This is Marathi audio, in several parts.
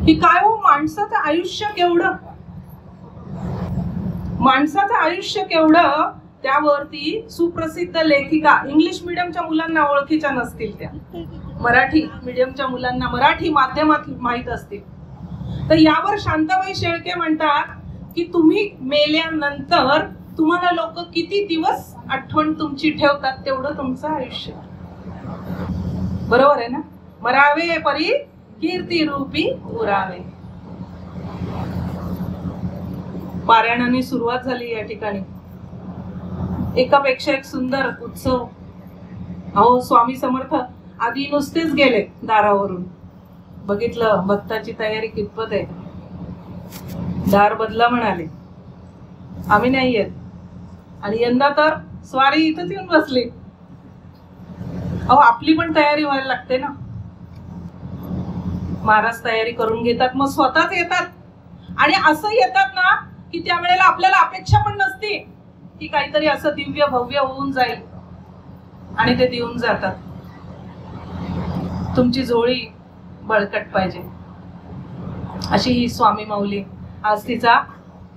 की काय हो, माणसाचं आयुष्य केवढं, माणसाचं आयुष्य केवढं. त्यावरती सुप्रसिद्ध लेखिका, इंग्लिश मीडियमच्या मुलांना ओळखीच्या नसतील त्या, मराठी मीडियमच्या मुलांना मराठी माध्यमात माहित असतील. तर यावर शांताबाई शेळके म्हणतात की तुम्ही मेल्यानंतर तुम्हाला लोक किती दिवस आठवण तुमची ठेवतात तेवढं तुमचं आयुष्य. बरोबर आहे ना? मरावे परी कीर्ती रूपी उरावे. पारायणाने सुरुवात झाली या ठिकाणी. एकापेक्षा एक सुंदर उत्सव. अहो, स्वामी समर्थ आधी नुसतेच गेले दारावरून, बघितलं भक्ताची तयारी कितपत आहे. दार बदला म्हणाले, आम्ही नाही येत. आणि यंदा तर स्वारी इथंच येऊन बसली. अहो, आपली पण तयारी व्हायला लागते ना. महाराज तयारी करून घेतात, मग स्वतःच येतात. आणि असं येतात ना की त्यावेळेला आपल्याला अपेक्षा पण नसते की काहीतरी असं दिव्य भव्य होऊन जाईल, आणि ते देऊन जातात. तुमची झोळी बळकट पाहिजे, अशी ही स्वामी माऊली. आज तिचा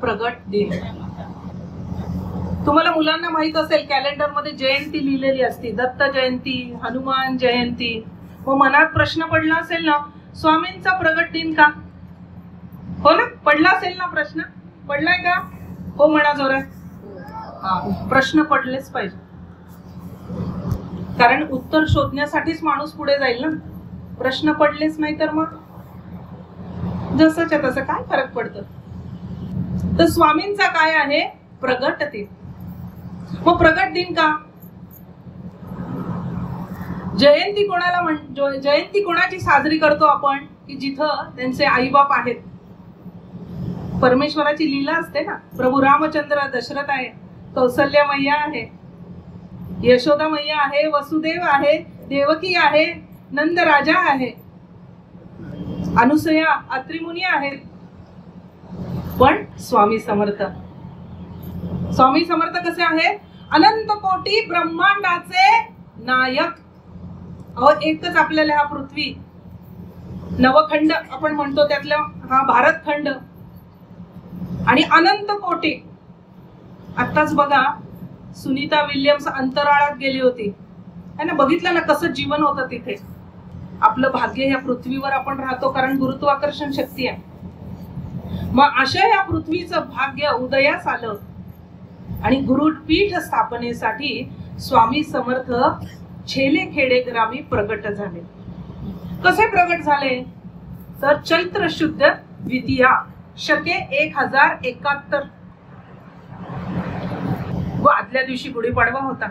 प्रगट दिन. तुम्हाला मुलांना माहित असेल कॅलेंडर मध्ये जयंती लिहिलेली असते, दत्त जयंती, हनुमान जयंती. मग मनात प्रश्न पडला असेल ना, स्वामींचा प्रगट दिन का? हो ना, पडला असेल ना प्रश्न. पडलाय का? हो म्हणा जोरात. प्रश्न पडलेच पाहिजे, कारण उत्तर शोधण्यासाठीच माणूस पुढे जाईल ना. प्रश्न पडलेच नाही तर मग जसंच्या तसं काय फरक पडतं. तर स्वामींचा काय आहे? प्रगट दिन. मग प्रगट दिन का? जयंती कोणाला जयंती कोणाची साजरी करतो आपण? की जिथं त्यांचे आईबाप आहेत. परमेश्वराची लीला असते ना. प्रभू रामचंद्र, दशरथ आहे, कौसल्या मैया आहे, यशोदा मैया आहे, वसुदेव आहे, देवकी आहे, नंद राजा आहे, अनुसया, अत्रिमुनी आहेत. पण स्वामी समर्थ, स्वामी समर्थ कसे आहेत? अनंत कोटी ब्रह्मांडाचे नायक. अहो, एकच आपल्याला हा पृथ्वी नवखंड आपण म्हणतो, त्यातला हा भारतखंड, आणि अनंत कोटी. आत्ताच बघा, सुनीता विल्यम्स अंतराळात गेली होती है ना. बघितलं ना कसं जीवन होतं तिथे. आपलं भाग्य ह्या पृथ्वीवर आपण राहतो कारण गुरुत्वाकर्षण शक्ती आहे. मग अशा या पृथ्वीचं भाग्य उदयास आलं आणि गुरुपीठ स्थापनेसाठी स्वामी समर्थ छेले खेडे ग्रामी प्रगट झाले. कसे प्रगट झाले? तर चैत्र शुद्ध द्वितीया शके 1071 व आदल्या दिवशी गुढीपाडवा होता.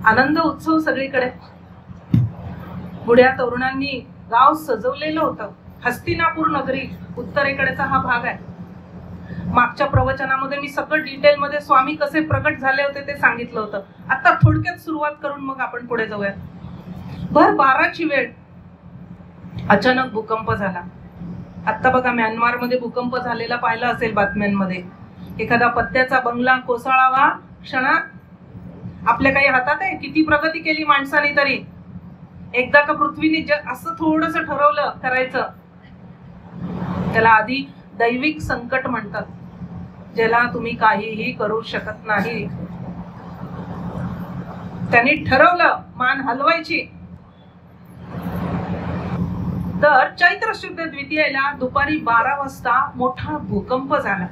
आनंद उत्सव सगळीकडे. बुड्या तरुणांनी गाव सजवलेलं होतं. हस्तिनापूर नगरी उत्तरेकडेचा हा भाग आहे. मागच्या प्रवचनामध्ये मी सगळं डिटेल मध्ये स्वामी कसे प्रगट झाले होते ते सांगितलं होतं. आता थोडक्यात सुरुवात करून मग आपण पुढे जाऊया. भर 12ची वेळ अचानक भूकंप झाला. आता बघा, म्यानमार मध्ये भूकंप झालेला पाहिला असेल बातम्यांमध्ये. एखादा पत्त्याचा बंगला कोसळावा क्षणात. आपल्या काही हातात आहे? किती प्रगती केली माणसाने तरी. एकदा का पृथ्वीने असं थोडस ठरवलं करायचं, त्याला आधी दैविक संकट म्हणतात, ज्याला तुम्ही काहीही करू शकत नाही. त्यांनी ठरवलं मान हलवायची. तर चैत्र शुद्ध द्वितीयेला दुपारी 12 वाजता मोठा भूकंप झाला.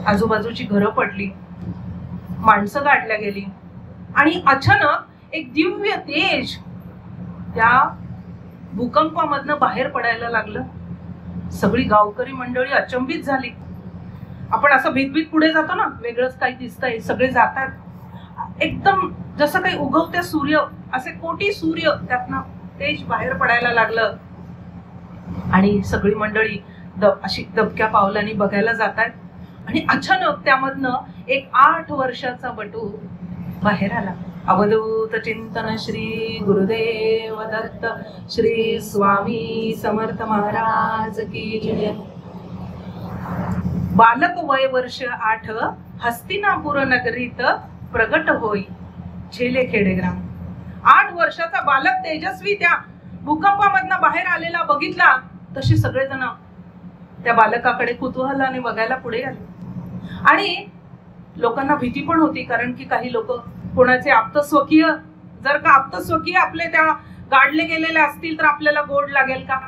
आजूबाजूची घरं पडली, माणसं गाठल्या गेली, आणि अचानक एक दिव्य तेज त्या भूकंपामधनं बाहेर पडायला लागलं. सगळी गावकरी मंडळी अचंबित झाली. आपण असं भीतभीत पुढे जातो ना, वेगळंच काही दिसतंय, सगळे जातात. एकदम जसं काही उगवत्या सूर्य, असे कोटी सूर्य, त्यातनं तेज बाहेर पडायला लागलं. आणि सगळी मंडळी अशी दबक्या पावलांनी बघायला जातात. आणि अचानक त्यामधनं एक 8 वर्षाचा बटू बाहेर आला. अवधूत चिंतन श्री गुरुदेव दत्त श्री स्वामी समर्थ महाराज की जय. बालक वय वर्ष 8 हस्तिनापूर नगरीत प्रगट होई छेले खेडेग्राम. 8 वर्षाचा बालक तेजस्वी त्या भूकंपामधनं बाहेर आलेला बघितला तसे सगळेजण त्या बालकाकडे कुतूहलाने बघायला पुढे आले. आणि लोकांना भीती पण होती, कारण की काही लोक कोणाचे आप्तस्वकीय, जर का आप्तस्वकीय आपले त्या गाडले गेलेले असतील तर आपल्याला गोड लागेल का.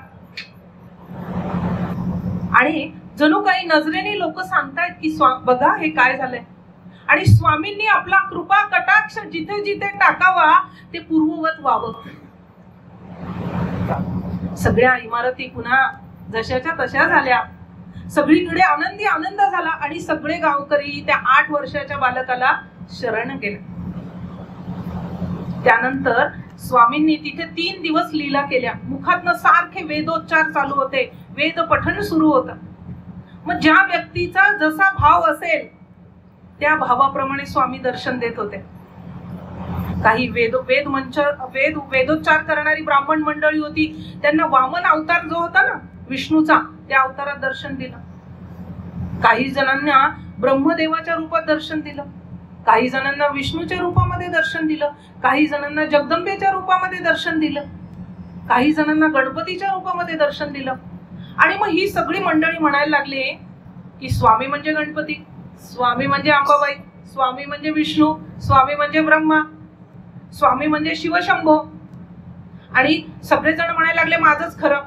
आणि जणू काही नजरेने लोक सांगतायत की बघा हे काय झालंय. आणि स्वामींनी आपला कृपा कटाक्ष जिथे जिथे टाकावा ते पूर्ववत व्हावं. सगळ्या इमारती पुन्हा जशाच्या तशा झाल्या. सगळीकडे आनंदी आनंद झाला आणि सगळे गावकरी त्या 8 वर्षाच्या बालकाला शरण गेले. त्यानंतर स्वामींनी तिथे 3 दिवस लीला केल्या. मुखातनं सारखे वेदोच्चार चालू होते, वेद पठण सुरू होतं. मग ज्या व्यक्तीचा जसा भाव असेल त्या भावाप्रमाणे स्वामी दर्शन देत होते. काही वेदोच्चार करणारी ब्राह्मण मंडळी होती, त्यांना वामन अवतार जो होता ना विष्णूचा, त्या अवतारात दर्शन दिलं. काही जणांना ब्रह्मदेवाच्या रूपात दर्शन दिलं, काही जणांना विष्णूच्या रूपामध्ये दर्शन दिलं, काही जणांना जगदंबेच्या रूपामध्ये दर्शन दिलं, काही जणांना गणपतीच्या रूपामध्ये दर्शन दिलं. आणि मग ही सगळी मंडळी म्हणायला लागली की स्वामी म्हणजे गणपती, स्वामी म्हणजे अंबाबाई, स्वामी म्हणजे विष्णू, स्वामी म्हणजे ब्रह्मा, स्वामी म्हणजे शिवशंभो. आणि सगळेजण म्हणायला लागले माझंच खरं.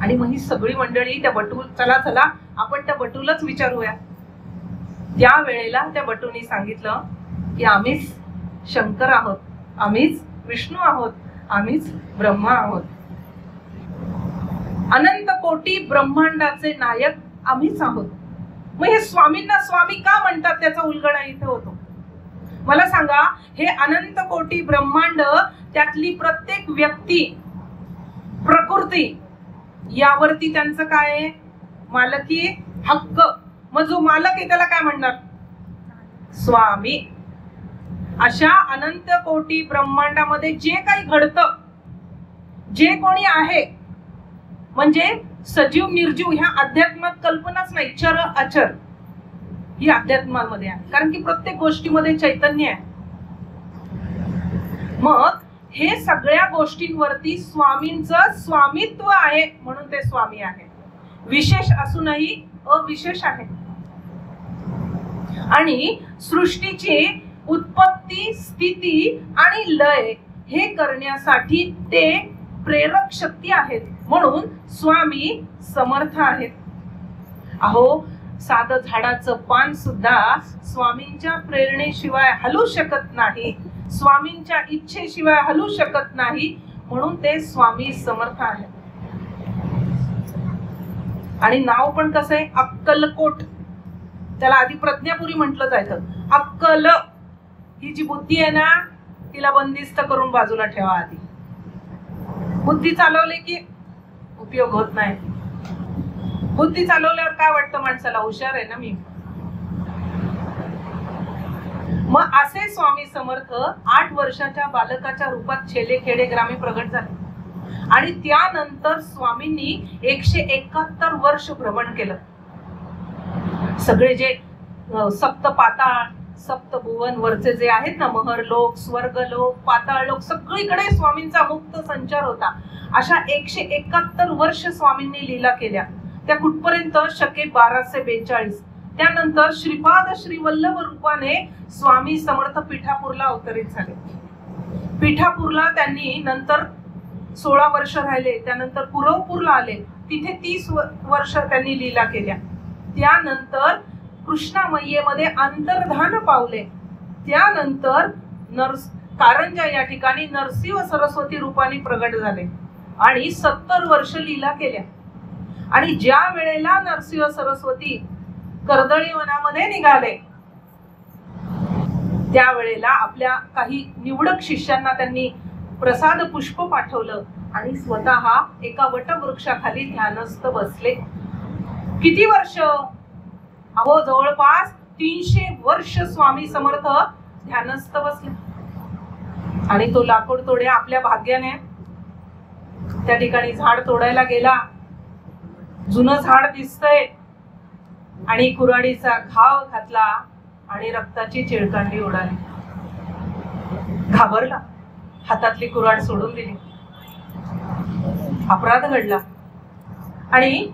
आणि मग ही सगळी मंडळी त्या बटू, चला चला आपण त्या बटूलाच विचारूया. त्या वेळेला त्या बटूनी सांगितलं की आम्हीच शंकर आहोत, आम्हीच विष्णू आहोत, आम्हीच ब्रह्मा आहोत. अनंत कोटी ब्रह्मांडाचे नायक आम्हीच आहोत. मग हे स्वामींना स्वामी का म्हणतात त्याचा उलगडा इथे होतो. मला सांगा, हे अनंत कोटी ब्रह्मांड, त्यातली प्रत्येक व्यक्ती, प्रकृती, यावरती त्यांचं काय आहे, मालकी हक्क. मग जो मालक आहे त्याला काय म्हणणार, स्वामी. अशा अनंत कोटी ब्रह्मांडामध्ये जे काही घडतं, जे कोणी आहे, म्हणजे सजीव निर्जीव ह्या अध्यात्मात कल्पनाच नाही, चर अचर ही अध्यात्मामध्ये आहे, कारण की प्रत्येक गोष्टीमध्ये चैतन्य आहे. मग हे सगळ्या गोष्टींवरती स्वामींचं स्वामित्व आहे, म्हणून ते स्वामी आहे. विशेष असूनही अविशेष आहे. आणि सृष्टीची उत्पत्ती, स्थिती आणि लय हे करण्यासाठी ते प्रेरक शक्ती आहेत, म्हणून स्वामी समर्थ आहेत. अहो, साधं झाडाचं पान सुद्धा स्वामींच्या प्रेरणेशिवाय हलू शकत नाही, स्वामींच्या इच्छेशिवाय हलू शकत नाही, म्हणून ते स्वामी समर्थ आहेत. आणि नाव पण कसं आहे, अक्कलकोट. त्याला आधी प्रज्ञापुरी म्हटलं जायचं. अक्कल ही जी बुद्धी आहे ना, तिला बंदिस्त करून बाजूला ठेवा. आधी बुद्धी चालवली की उपयोग होत नाही. बुद्धी चालवल्यावर काय वाटतं माणसाला, हुशार आहे ना मी. मग असे स्वामी समर्थ 8 वर्षाच्या बालकाच्या रूपात छेले खेडे ग्रामी प्रगट झाले. आणि त्यानंतर स्वामींनी 171 वर्ष भ्रमण केलं. सगळे जे सप्त पाताळ, सप्तभुवन वरचे जे आहेत ना, महरलोक, स्वर्गलोक, पाताळलोक, सगळीकडे स्वामींचा मुक्त संचार होता. अशा 171 वर्ष स्वामींनी लीला केल्या. त्या कुठपर्यंत, शके 1242. त्यानंतर श्रीपाद श्रीवल्लभ रूपाने स्वामी समर्थ पिठापूरला अवतरित झाले. पिठापूरला त्यांनी नंतर 16 वर्ष राहिले. त्यानंतर पुरवपूरला आले, तिथे 30 वर्ष त्यांनी लीला केल्या. त्यानंतर कृष्णामय्येमध्ये अंतर्धान पावले. त्यानंतर कारंजा या ठिकाणी नरसिंह सरस्वती रूपाने प्रगट झाले आणि 70 वर्ष लीला केल्या. आणि ज्या वेळेला नरसिंह सरस्वती कर्दळी वनामध्ये निघाले, त्यावेळेला आपल्या काही निवडक शिष्यांना त्यांनी प्रसाद पुष्प पाठवलं आणि स्वतः एका वटवृक्षाखाली ध्यानस्थ बसले. किती वर्ष? अहो, जवळपास 300 वर्ष स्वामी समर्थ ध्यानस्थ बसले. आणि तो लाकूड तोड्या आपल्या भाग्याने त्या ठिकाणी झाड तोडायला गेला. जुनं झाड दिसतंय आणि कुऱ्हाडीचा घाव घातला आणि रक्ताची चिळकांडी उडाली. घाबरला, हातातली कुऱ्हाड सोडून दिली. अपराध घडला. आणि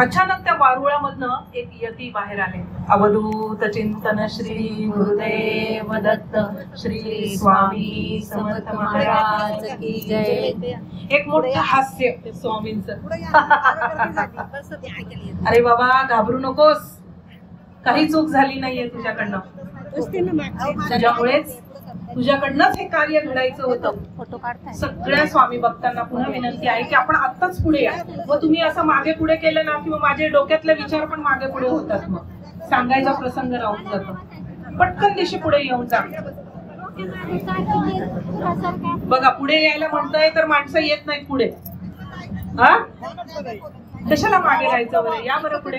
अचानक त्या वारुळामधनं एक यती बाहेर आले. अवधूत चिंतन श्री गुरुदेव दत्त श्री स्वामी समर्थ महाराज की जय. एक मोठं हास्य स्वामींचं. अरे बाबा घाबरू नकोस, काही चूक झाली नाहीये तुझ्याकडनं. त्याच्यामुळेच तुझ्याकडनंच हे कार्य घडायचं होतं. सगळ्या स्वामी भक्तांना पुन्हा विनंती आहे की आपण आत्ताच पुढे या. व तुम्ही असं मागे पुढे केलं ना किंवा माझे डोक्यातले विचार पण मागे पुढे होतात, मग सांगायचा प्रसंग राहून जातो. पटकन दिशे पुढे येऊन जा. बघा पुढे यायला म्हणताय तर माणसं येत नाही पुढे. हा कशाला मागे राहायचं बरं, या बरं पुढे.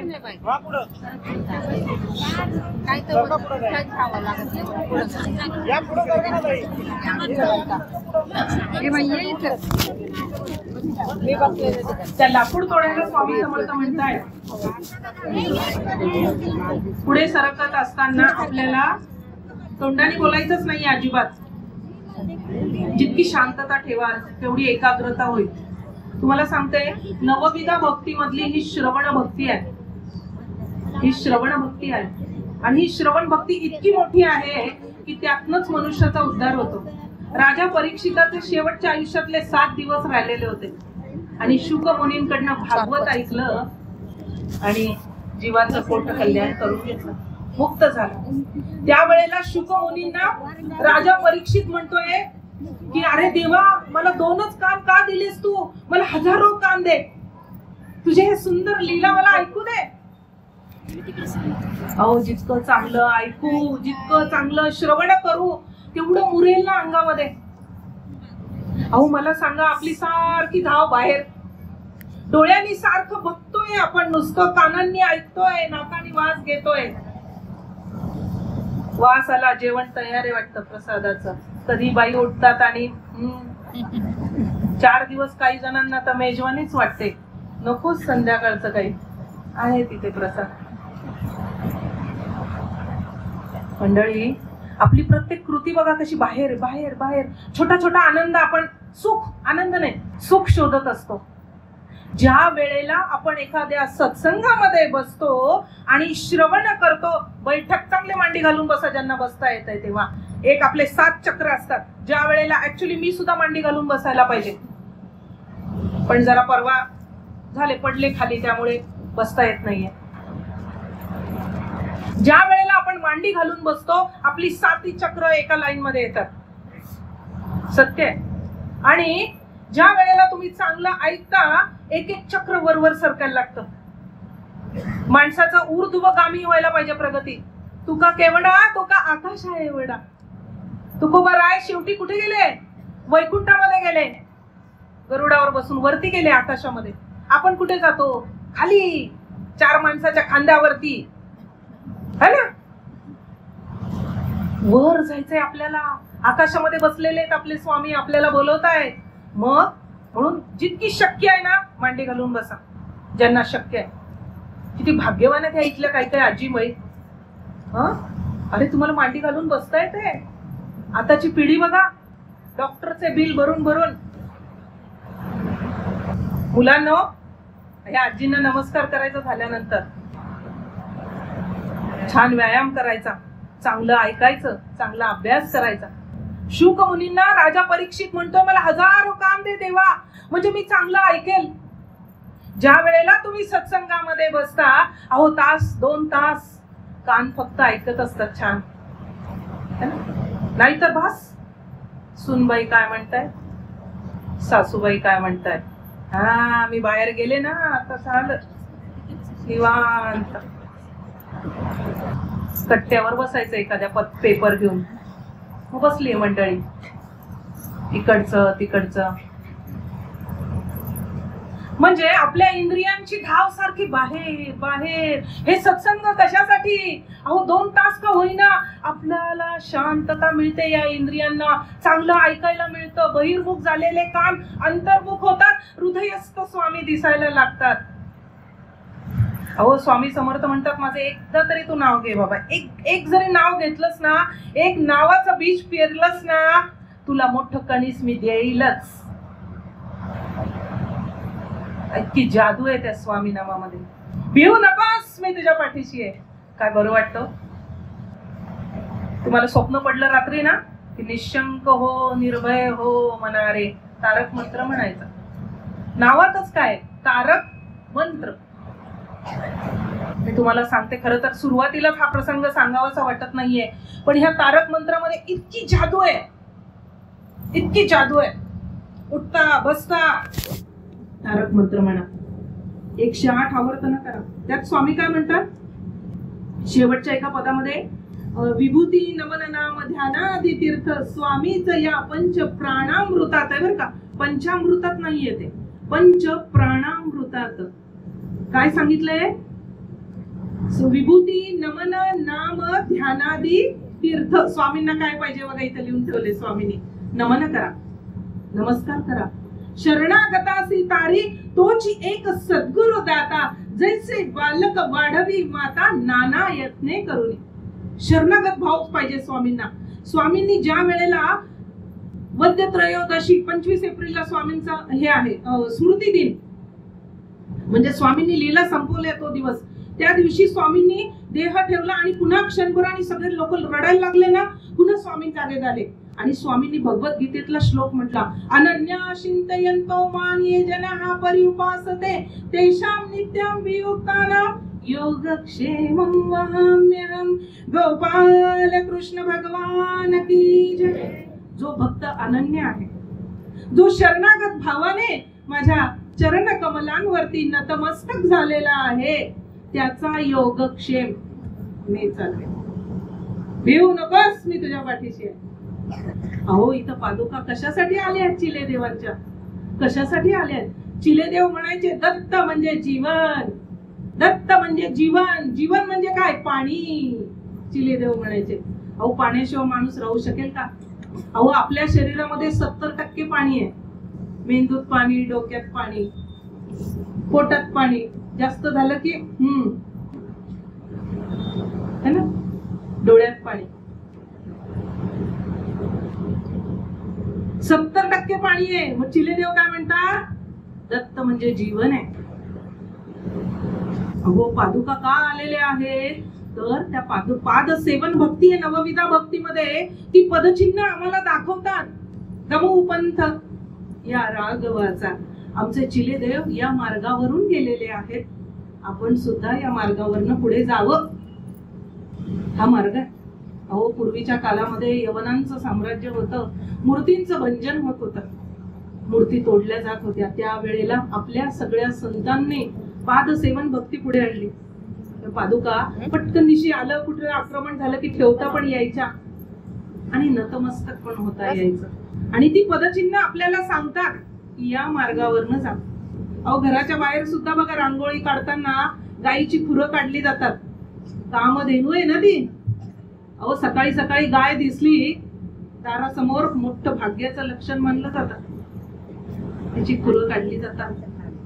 त्या लाकूड तोडायला स्वामी समर्थ म्हणताय. पुढे सरकत असताना आपल्याला तोंडाने बोलायचंच नाही अजिबात. जितकी शांतता ठेवाल तेवढी एकाग्रता होईल. तुम्हाला सांगते, नवविधा भक्ती मधली ही श्रवण भक्ती आहे. ही श्रवण भक्ती आहे आणि ही श्रवण भक्ती इतकी मोठी आहे की त्यातनच मनुष्याचा उद्धार होतो. राजा परीक्षिताचे शेवटच्या आयुष्यातले 7 दिवस राहिलेले होते आणि शुक मुनींकडनं भागवत ऐकलं आणि जीवाचं पोट कल्याण करून घेतलं, मुक्त झाला. त्यावेळेला शुक मुनींना राजा परीक्षित म्हणतोय की अरे देवा, मला 2च कान का दिलेस तू, मला 1000 कान दे. तुझे हे सुंदर लीला मला ऐकू दे. अहो जितकं चांगलं ऐकू, जितकं चांगलं श्रवण करू तेवढं मुरेल ना अंगामध्ये. अहो मला सांगा, आपली सारखी धाव बाहेर, डोळ्यांनी सारखं बघतोय आपण, नुसतं कानांनी ऐकतोय, नाकांनी वास घेतोय. वास आला, जेवण तयार आहे वाटतं प्रसादाचं. कधी बाई उठतात आणि 4 दिवस काही जणांना तर मेजवानीच वाटते, नकोच संध्याकाळचं काही आहे तिथे प्रसाद. मंडळी, आपली प्रत्येक कृती बघा कशी बाहेर बाहेर बाहेर. छोटा छोटा आनंद आपण, सुख, आनंद नाही, सुख शोधत असतो. ज्या वेळेला आपण एखाद्या सत्संगामध्ये बसतो आणि श्रवण करतो, बैठक चांगले मांडी घालून बसा ज्यांना बसता येत आहे तेव्हा. एक आपले 7 चक्र असतात ज्या वेळेला ऍक्च्युली मी सुद्धा मांडी घालून बसायला पाहिजे, पण जरा परवा झाले पडले खाली, त्यामुळे बसता येत नाहीये. ज्या वेळेला आपण मांडी घालून बसतो आपली 7 चक्र एका लाईन मध्ये येतात, सत्य आहे. आणि ज्या वेळेला तुम्ही चांगलं ऐकता एक एक चक्र वरवर सरकायला लागतं. माणसाचं ऊर्ध्वगामी व्हायला पाहिजे प्रगती. तुका केवढा, तो का आकाश आहे एवढा. तुकोबा राय शेवटी कुठे गेले, वैकुंठामध्ये गेले, गरुडावर बसून वरती गेले आकाशामध्ये. आपण कुठे जातो, खाली 4 माणसाच्या खांद्यावरती, है ना. वर जायचंय आपल्याला, आकाशामध्ये बसलेले आहेत आपले स्वामी, आपल्याला बोलवतायत. मग म्हणून जितकी शक्य आहे ना मांडी घालून बसा, ज्यांना शक्य आहे. किती भाग्यवान आहे त्या इथल्या काही काही आजीबाई. अरे तुम्हाला मांडी घालून बसता येते. आताची पिढी बघा, डॉक्टरचे बिल भरून भरून. मुलांनो, या आजींना नमस्कार करायचा झाल्यानंतर छान व्यायाम करायचा, चांगलं ऐकायचं, चांगला अभ्यास करायचा. शुक मुनींना राजा परीक्षित म्हणतोय मला 1000 कान दे देवा, म्हणजे मी चांगलं ऐकेल. ज्या वेळेला तुम्ही सत्संगामध्ये बसता, अहो 1-2 तास कान फक्त ऐकत असतात छान, नाहीतर भास सुनबाई काय म्हणताय, सासूबाई काय म्हणताय. हा मी बाहेर गेले ना, आता झालं निवांत. कट्ट्यावर बसायचं एखाद्या पेपर घेऊन, मग बसली मंडळी इकडचं तिकडचं. म्हणजे आपल्या इंद्रियांची धाव सारखी बाहेर बाहेर. हे सत्संग कशासाठी, अहो 2 तास का होईना आपल्याला शांतता मिळते, या इंद्रियांना चांगलं ऐकायला मिळतं. बहिर्मुख झालेले कान अंतर्मुख होतात, हृदयस्थ स्वामी दिसायला लागतात. अहो स्वामी समर्थ म्हणतात, माझं एकदा तरी तू नाव घे बाबा. एक जरी नाव घेतलंस ना, एक नावाचं बीज पेरलंस ना, तुला मोठं कणीस मी देईलच. इतकी जादू आहे त्या स्वामी नामामध्ये. भिवू नकोस, मी तुझ्या पाठीशी आहे. काय बरं वाटतं. तुम्हाला स्वप्न पडलं रात्री ना की निशंक हो, निर्भय हो मनारे, तारक मंत्र म्हणायचा. नावातच काय तारक मंत्र. मी तुम्हाला सांगते, खरं तर सुरुवातीलाच हा प्रसंग सांगावासा वाटत नाहीये, पण ह्या तारक मंत्रामध्ये इतकी जादू आहे, इतकी जादू आहे. उठता बसता तारक मंत्र म्हणा, 108 आवर्तन करा. त्यात स्वामी काय म्हणतात शेवटच्या एका पदामध्ये, विभूती नमन नाम ध्यानादि तीर्थ स्वामीच या पंच प्राणामृतात आहे. बरं का, पंचामृतात नाहीये ते, पंच प्राणामृतात. काय सांगितलंय, विभूती नमन नाम ध्यानादि तीर्थ. स्वामींना काय पाहिजे बघा, इथं लिहून ठेवले स्वामींनी. नमन करा, नमस्कार करा. शरणागतासी तारी तोची एक सद्गुरु दाता, जैसे बालक वाढवी माता नाना यत्ने करून. शरणागत भाव पाहिजे स्वामींना. स्वामींनी ज्या वेळेला वद्य त्रयोदशी 25 एप्रिलला स्वामींचा हे आहे स्मृती दिन, म्हणजे स्वामींनी लीला संपवल्या तो दिवस, त्या दिवशी स्वामींनी देह ठेवला आणि पुन्हा क्षणभर आणि सगळे लोक रडायला लागले ना, पुन्हा स्वामी जागे झाले. आणि स्वामींनी भगवद्गीतेतला श्लोक म्हटला, अनन्या चिंतयन्तो मां ये जनाः पर्युपासते तेषां नित्यं वियुक्तानां योगक्षेमं वहाम्यहं. गोपाल कृष्ण भगवान की जय. जो भक्त अनन्य आहे, जो शरणागत भावाने माझ्या चरण कमलांवरती नतमस्तक झालेला आहे, त्याचा योगक्षेम मी चालवे. भिवू नकोस, मी तुझ्या पाठीशी आहे. अहो, इथं पादुका कशासाठी आल्या आहेत चिले देवांच्या, कशासाठी आल्या आहेत. चिले देव म्हणायचे दत्त म्हणजे जीवन, दत्त म्हणजे जीवन. जीवन म्हणजे काय, पाणी. चिले देव म्हणायचे. अहो, पाण्याशिवाय माणूस राहू शकेल का. अहो, आपल्या शरीरामध्ये 70% पाणी आहे. मेंदूत पाणी, डोक्यात पाणी, पोटात पाणी. जास्त झालं की है ना, डोळ्यात पाणी. 70% पाणी आहे. मग चिलेदेव काय म्हणतात, दत्त म्हणजे जीवन आहे. अहो, पादुका का आलेल्या आहेत, तर त्या पाद सेवन भक्ती आहे. नवविधा भक्तीमध्ये ती पदचिन्ह आम्हाला दाखवतात. गमू पंथ या राघवाचा. आमचे चिलेदेव या मार्गावरून गेलेले आहेत. आपण सुद्धा या मार्गावरनं पुढे जावं. हा मार्ग आहे. अहो, पूर्वीच्या कालामध्ये यवनांचं साम्राज्य होतं, मूर्तींचं भंजन होत होतं, मूर्ती तोडल्या जात होत्या. त्यावेळेला आपल्या सगळ्या संतांनी पाद सेवन भक्ती पुढे आणली. पादुका पटकन दिशी आलं, कुठे आक्रमण झालं की ठेवता पण यायच्या आणि नतमस्तक पण होता यायचं. आणि ती पदचिन्ह आपल्याला सांगतात या मार्गावरनं जा. अहो, घराच्या बाहेर सुद्धा बघा रांगोळी काढताना गायीची खुरं काढली जातात. कामधेनू आहे ना ती. अहो, सकाळी सकाळी गाय दिसली दारासमोर मोठं भाग्याचं लक्षण मानलं जातं. त्याची खुरं काढली जातात.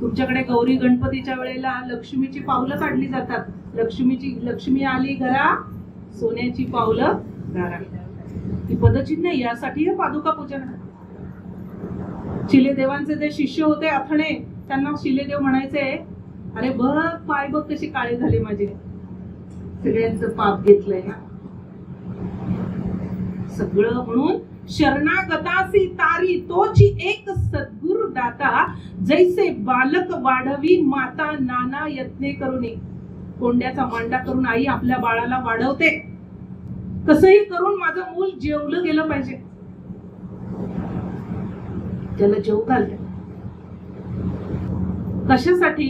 तुमच्याकडे गौरी गणपतीच्या वेळेला लक्ष्मीची पावलं काढली जातात. लक्ष्मी आली घरा, सोन्याची पावलं घरा. ही पदचिन्ह यासाठी हे पादुका पूजन. शिलेदेवांचे जे शिष्य होते अथणे, त्यांना शिलेदेव म्हणायचे, अरे बघ पाय बघ कशी काळे झाले माझे, सगळ्यांचं पाप घेतलंय ना सगळं. म्हणून शरणागतासी तारी तोची एक सद्गुरु दाता, जैसे बालक वाढवी माता नाना यत्ने करुनी. कोंड्याचा मांडा करून आई आपल्या बाळाला वाढवते. कसंही करून माझं मूल जेवलं गेलं पाहिजे, त्याला जेव घालते. कशासाठी,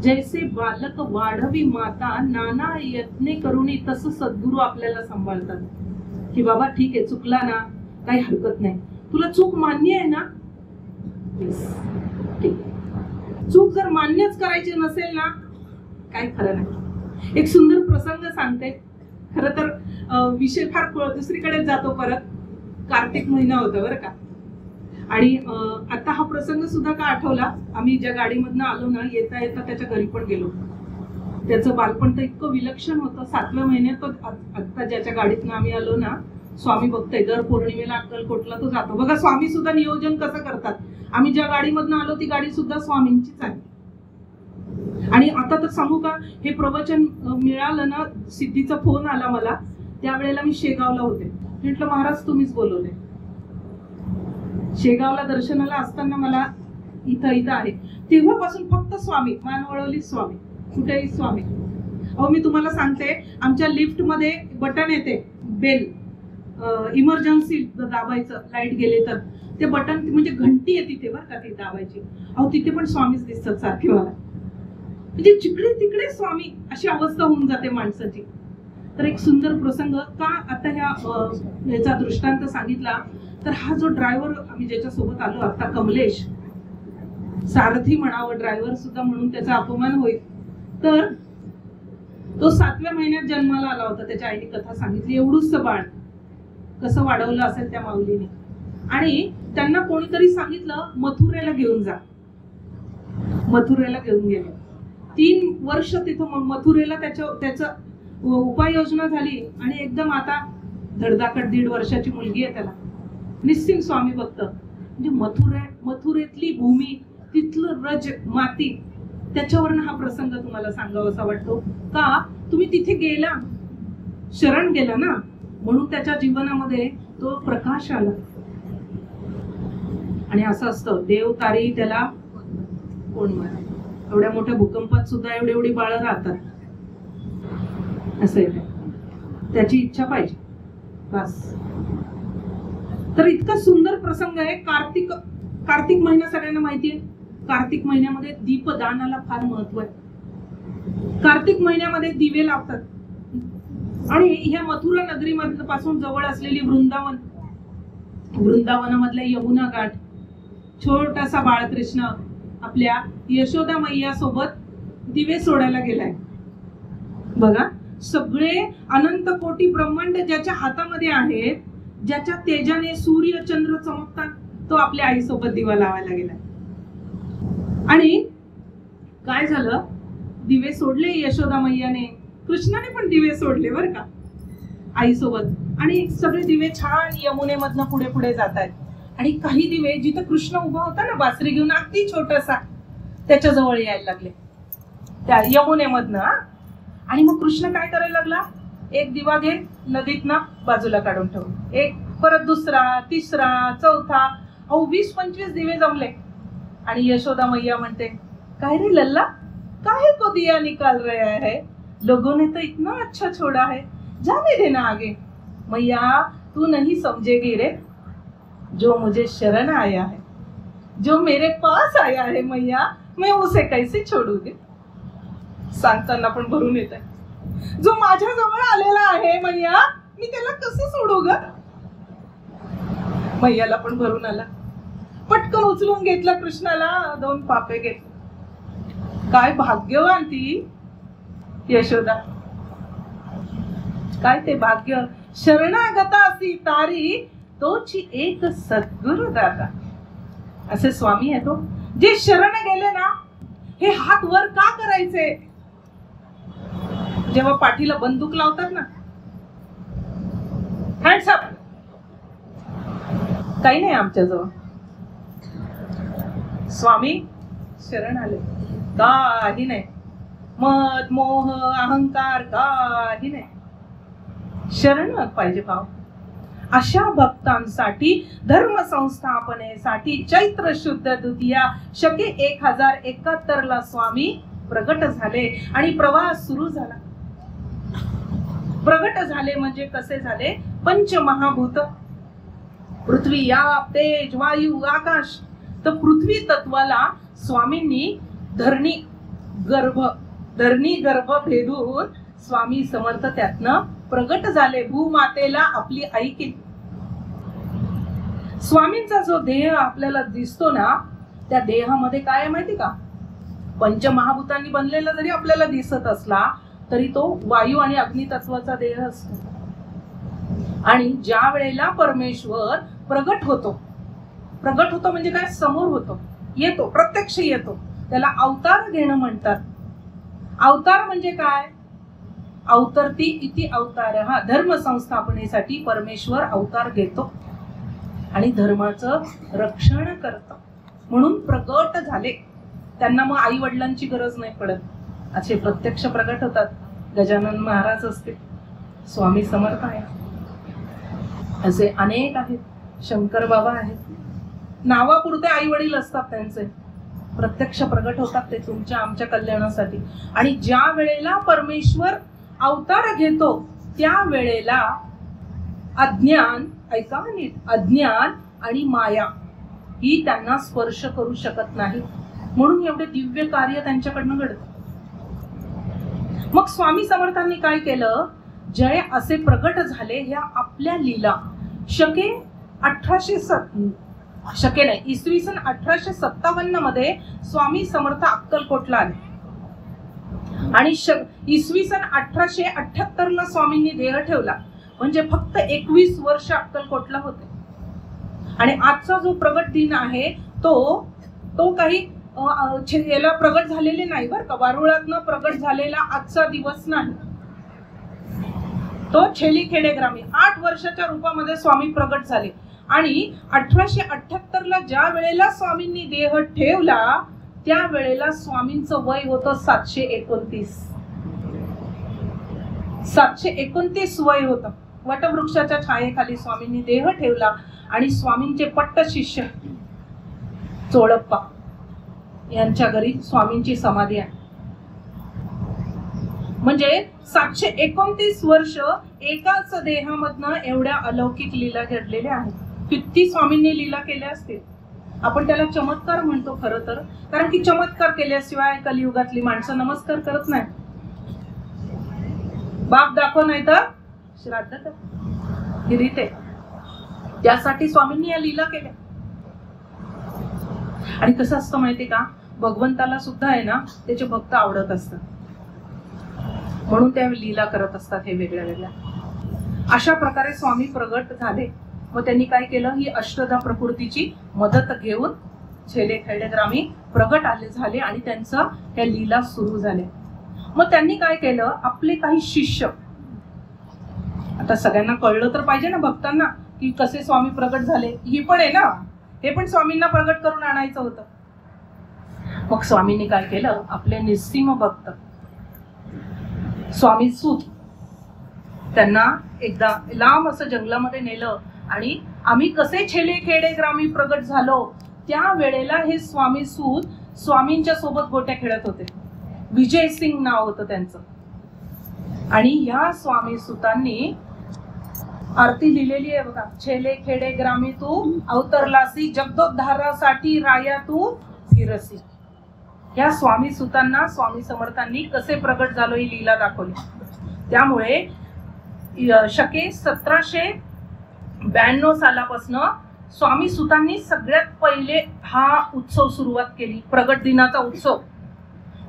जैसे बालक वाढवी माता नाना यत्ने करुनी. तसं सद्गुरू आपल्याला सांभाळतात की बाबा ठीक आहे, चुकला ना, काही हरकत नाही, तुला चूक मान्य आहे ना, ठीक. चूक जर मान्यच करायची नसेल ना, काय खरं नाही. एक सुंदर प्रसंग सांगते. खरं तर विषय फार दुसरीकडे जातो परत. कार्तिक महिना होता बरं का. आणि आता हा प्रसंग सुद्धा का आठवला, आम्ही ज्या गाडीमधनं आलो ना, येता येता त्याच्या घरी पण गेलो. त्याचं बालपण तर इतकं विलक्षण होतं. 7व्या महिन्यात तो आता ज्याच्या गाडीतनं आम्ही आलो ना, स्वामी बघतोय दर पौर्णिमेला अक्कलकोटला तो जातो बघा. स्वामी सुद्धा नियोजन कसं करतात. आम्ही ज्या गाडीमधनं आलो ती गाडी सुद्धा स्वामींचीच आहे. आणि आता तर सांगू का, हे प्रवचन मिळालं ना, सिद्धीचा फोन आला मला, त्यावेळेला मी शेगावला होते. म्हटलं महाराज तुम्हीच बोलवले. शेगावला दर्शनाला असताना मला इथं आहे, तेव्हापासून फक्त स्वामी, मान वळवली स्वामी, कुठेही स्वामी. अहो मी तुम्हाला सांगते, आमच्या लिफ्ट मध्ये बटन येते बेल, इमर्जन्सी दाबायचं, लाईट गेले तर ते बटन म्हणजे घंटी आहे तिथे बरं का, ती दाबायची. अहो तिथे पण स्वामीच दिसतात सारखे मला. म्हणजे जिकडे तिकडे स्वामी, अशी अवस्था होऊन जाते माणसाची. तर एक सुंदर प्रसंग का आता याचा दृष्टांत सांगितला तर हा जो ड्रायव्हर आम्ही ज्याच्यासोबत आलो आता, कमलेश, सारथी म्हणावं, ड्रायव्हर सुद्धा म्हणून त्याचा अपमान होईल. तर तो 7व्या महिन्यात जन्माला आला होता. त्याच्या आईने कथा सांगितली, एवढूच बाळ कसं वाढवलं असेल त्या माऊलीने. आणि त्यांना कोणीतरी सांगितलं मथुरेला घेऊन जा. मथुरेला घेऊन गेले. 3 वर्ष तिथं मथुरेला त्याचं उपाययोजना झाली आणि एकदम आता धडधाकट 1.5 वर्षाची मुलगी आहे त्याला. निश्चिंत स्वामी भक्त. म्हणजे मथुरेतली भूमी, तिथलं रज माती, त्याच्यावरनं हा प्रसंग तुम्हाला सांगावासा वाटतो. का तुम्ही तिथे गेला, शरण गेला ना, म्हणून त्याच्या जीवनामध्ये तो प्रकाश आला. आणि असं असतं, देव तारी त्याला कोण मारे. एवढ्या मोठ्या भूकंपात सुद्धा एवढी बाळं राहतात. असं आहे, त्याची इच्छा पाहिजे बस. तर इतका सुंदर प्रसंग आहे. कार्तिक महिना सगळ्यांना माहितीये. कार्तिक महिन्यामध्ये दीपदानाला फार महत्व आहे. कार्तिक महिन्यामध्ये दिवे लावतात. आणि ह्या मथुरा नगरी पासून जवळ असलेली वृंदावनामधल्या यमुना घाट, छोटासा बाळकृष्ण आपल्या यशोदा मैया सोबत दिवे सोडायला गेलाय बघा. सगळे अनंत कोटी ब्रह्मांड ज्याच्या हातामध्ये आहेत, ज्याच्या तेजाने सूर्य चंद्र चमकतात, तो आपल्या आई सोबत दिवा लावायला गेलाय. आणि काय झालं, दिवे सोडले यशोदा मैयाने, कृष्णाने पण दिवे सोडले बरं का आई सोबत. आणि सगळे दिवे छान यमुनेमधनं पुढे पुढे जात आहेत. आणि काही दिवे जिथे कृष्ण उभा होता ना बासरी घेऊन, अगदी छोटासा, त्याच्या जवळ यायला लागले त्या यमुनेमधनं. आणि मग कृष्ण काय करायला लागला, एक दिवा घे नदीतनं बाजूला काढून ठेवून, एक परत दुसरा, तिसरा, चौथा, अहो 20-25 दिवे जमले. आणि यशोदा मैया म्हणते, काय रे लल्ला, काहे को दिया निकाल रहा है, लोगों ने तो इतना अच्छा छोड़ा है, जाने देना आगे. मैया तू नहीं समझेगी रे, जो मुझे शरण आया है, जो मेरे पास आया है मैया, मैं उसे कैसे छोडू दे. सांगताना पण भरून येत आहे. जो माझ्या जवळ आलेला आहे मैया, मी त्याला कसं सोडू ग. मैयाला पण भरून आला. पटकन उचलून घेतला कृष्णाला, 2 पापे घेतले. काय भाग्यवान ती यशोदा, काय ते भाग्य. शरणागता असी तारी, तोची एक सद्गुरु दाता. असे स्वामी आहे तो. जे शरण गेले ना, हे हात वर का करायचे. जेव्हा पाठीला बंदूक लावतात ना, हँड्स अप, काही नाही आमच्याजवळ. स्वामी शरण आले, काही नाही. मद मोह अहंकार काही नाही. शरण पाहिजे भाव. अशा भक्तांसाठी धर्म संस्थापनेसाठी चैत्र शुद्ध द्वितीया शके 1071 ला स्वामी प्रगट झाले. आणि प्रवास सुरू झाला. प्रगट झाले म्हणजे कसे झाले, पंचमहाभूत, पृथ्वी, आप, तेज, वायू, आकाश. तर पृथ्वी तत्वाला स्वामींनी धरणी गर्भ भेदून स्वामी समर्थ त्यातनं प्रगट झाले. भूमातेला आपली आई केली. स्वामींचा जो देह आपल्याला दिसतो ना, त्या देहामध्ये काय आहे माहिती का, पंचमहाभूतांनी बनलेला जरी आपल्याला दिसत असला तरी तो वायू आणि अग्नी तत्वाचा देह असतो. आणि ज्या वेळेला परमेश्वर प्रगट होतो म्हणजे काय, समोर होतो, येतो, प्रत्यक्ष येतो, त्याला अवतार घेणं म्हणतात. अवतार म्हणजे काय, अवतरती इति अवतारः, धर्म संस्थापनेसाठी परमेश्वर अवतार घेतो आणि धर्माचं रक्षण करतो म्हणून प्रगट झाले. त्यांना मग आई वडिलांची गरज नाही पडत, असे प्रत्यक्ष प्रगट होतात. गजानन महाराज असते, स्वामी समर्थ आहे, असे अनेक आहेत. शंकर बाबा आहेत. नावापुरते आई वडील असतात त्यांचे, प्रत्यक्ष प्रगट होतात ते तुमच्या आमच्या कल्याणासाठी. आणि ज्या वेळेला परमेश्वर अवतार घेतो त्या वेळेला अज्ञान, ऐका नीट, अज्ञान आणि माया ही त्यांना स्पर्श करू शकत नाही, म्हणून एवढे दिव्य कार्य त्यांच्याकडनं घडतं. मग स्वामी समर्थांनी काय केलं, जय असे प्रगट झाले ह्या आपल्या लीला शके 1857 मध्ये स्वामी समर्थ अक्कलकोटला आले आणि इसवी सन 1878 ला स्वामींनी देह ठेवला. म्हणजे फक्त 21 वर्ष अक्कलकोटला होते. आणि आजचा जो प्रगट दिन आहे तो काही याला प्रगट झालेले नाही बरं का, वारुळातनं प्रगट झालेला आजचा दिवस नाही. तो छेली खेडेग्रामी 8 वर्षाच्या रूपामध्ये स्वामी प्रगट झाले. आणि 1878 ला ज्या वेळेला स्वामींनी देह ठेवला त्या वेळेला स्वामींचं वय होतं 729. 729 वय होतं. वटवृक्षाच्या छायेखाली स्वामींनी देह ठेवला आणि स्वामींचे पट्ट शिष्य चोळप्पा यांच्या घरी स्वामींची समाधी आहे. म्हणजे 729 वर्ष एकाच देहामधनं एवढ्या अलौकिक लीला घडलेल्या आहेत. किती स्वामींनी लीला केल्या असतील. आपण त्याला चमत्कार म्हणतो खरं तर, कारण की चमत्कार केल्याशिवाय कलियुगातली माणसं नमस्कार करत नाही. बाप दाखव नाही तर श्राद्ध कर, ही रीत आहे. त्यासाठी स्वामींनी या लीला केल्या. आणि कसं असतं माहितीये का, भगवंताला सुद्धा आहे ना त्याचे भक्त आवडत असतात, म्हणून त्या लीला करत असतात हे वेगळ्या वेगळ्या. अशा प्रकारे स्वामी प्रगट झाले. व त्यांनी काय केलं, ही अष्टधा प्रकृतीची मदत घेऊन छेले खेडेग्रामी प्रगट झाले आणि त्यांचं त्या लीला सुरू झाल्या. मग त्यांनी काय केलं, आपले काही शिष्य, आता सगळ्यांना कळलं तर पाहिजे ना भक्तांना की कसे स्वामी प्रगट झाले. ही पण आहे ना, हे पण स्वामींना प्रगट करून आणायचं होतं. मग स्वामींनी काय केलं, आपले निस्सीम भक्त स्वामी सूत त्यांना एकदा लांब असं जंगलामध्ये नेलं आणि आम्ही कसे छेले खेडे ग्रामी प्रगट झालो त्या वेळेला हे स्वामी सूत स्वामींच्या सोबत गोट्या खेळत होते. विजय सिंग नाव होतं त्यांचं. आणि ह्या स्वामी सुतांनी आरती लिहिलेली आहे बघा, छेले खेडे ग्रामी तू अवतरलासी, जगदोद्धारासाठी राया तू फिरसी. या स्वामी सुतांना स्वामी समर्थांनी कसे प्रगट झालो ही लीला दाखवली. त्यामुळे शके 1792 सालापासून स्वामी सुतांनी सगळ्यात पहिले हा उत्सव सुरुवात केली, प्रगट दिनाचा उत्सव.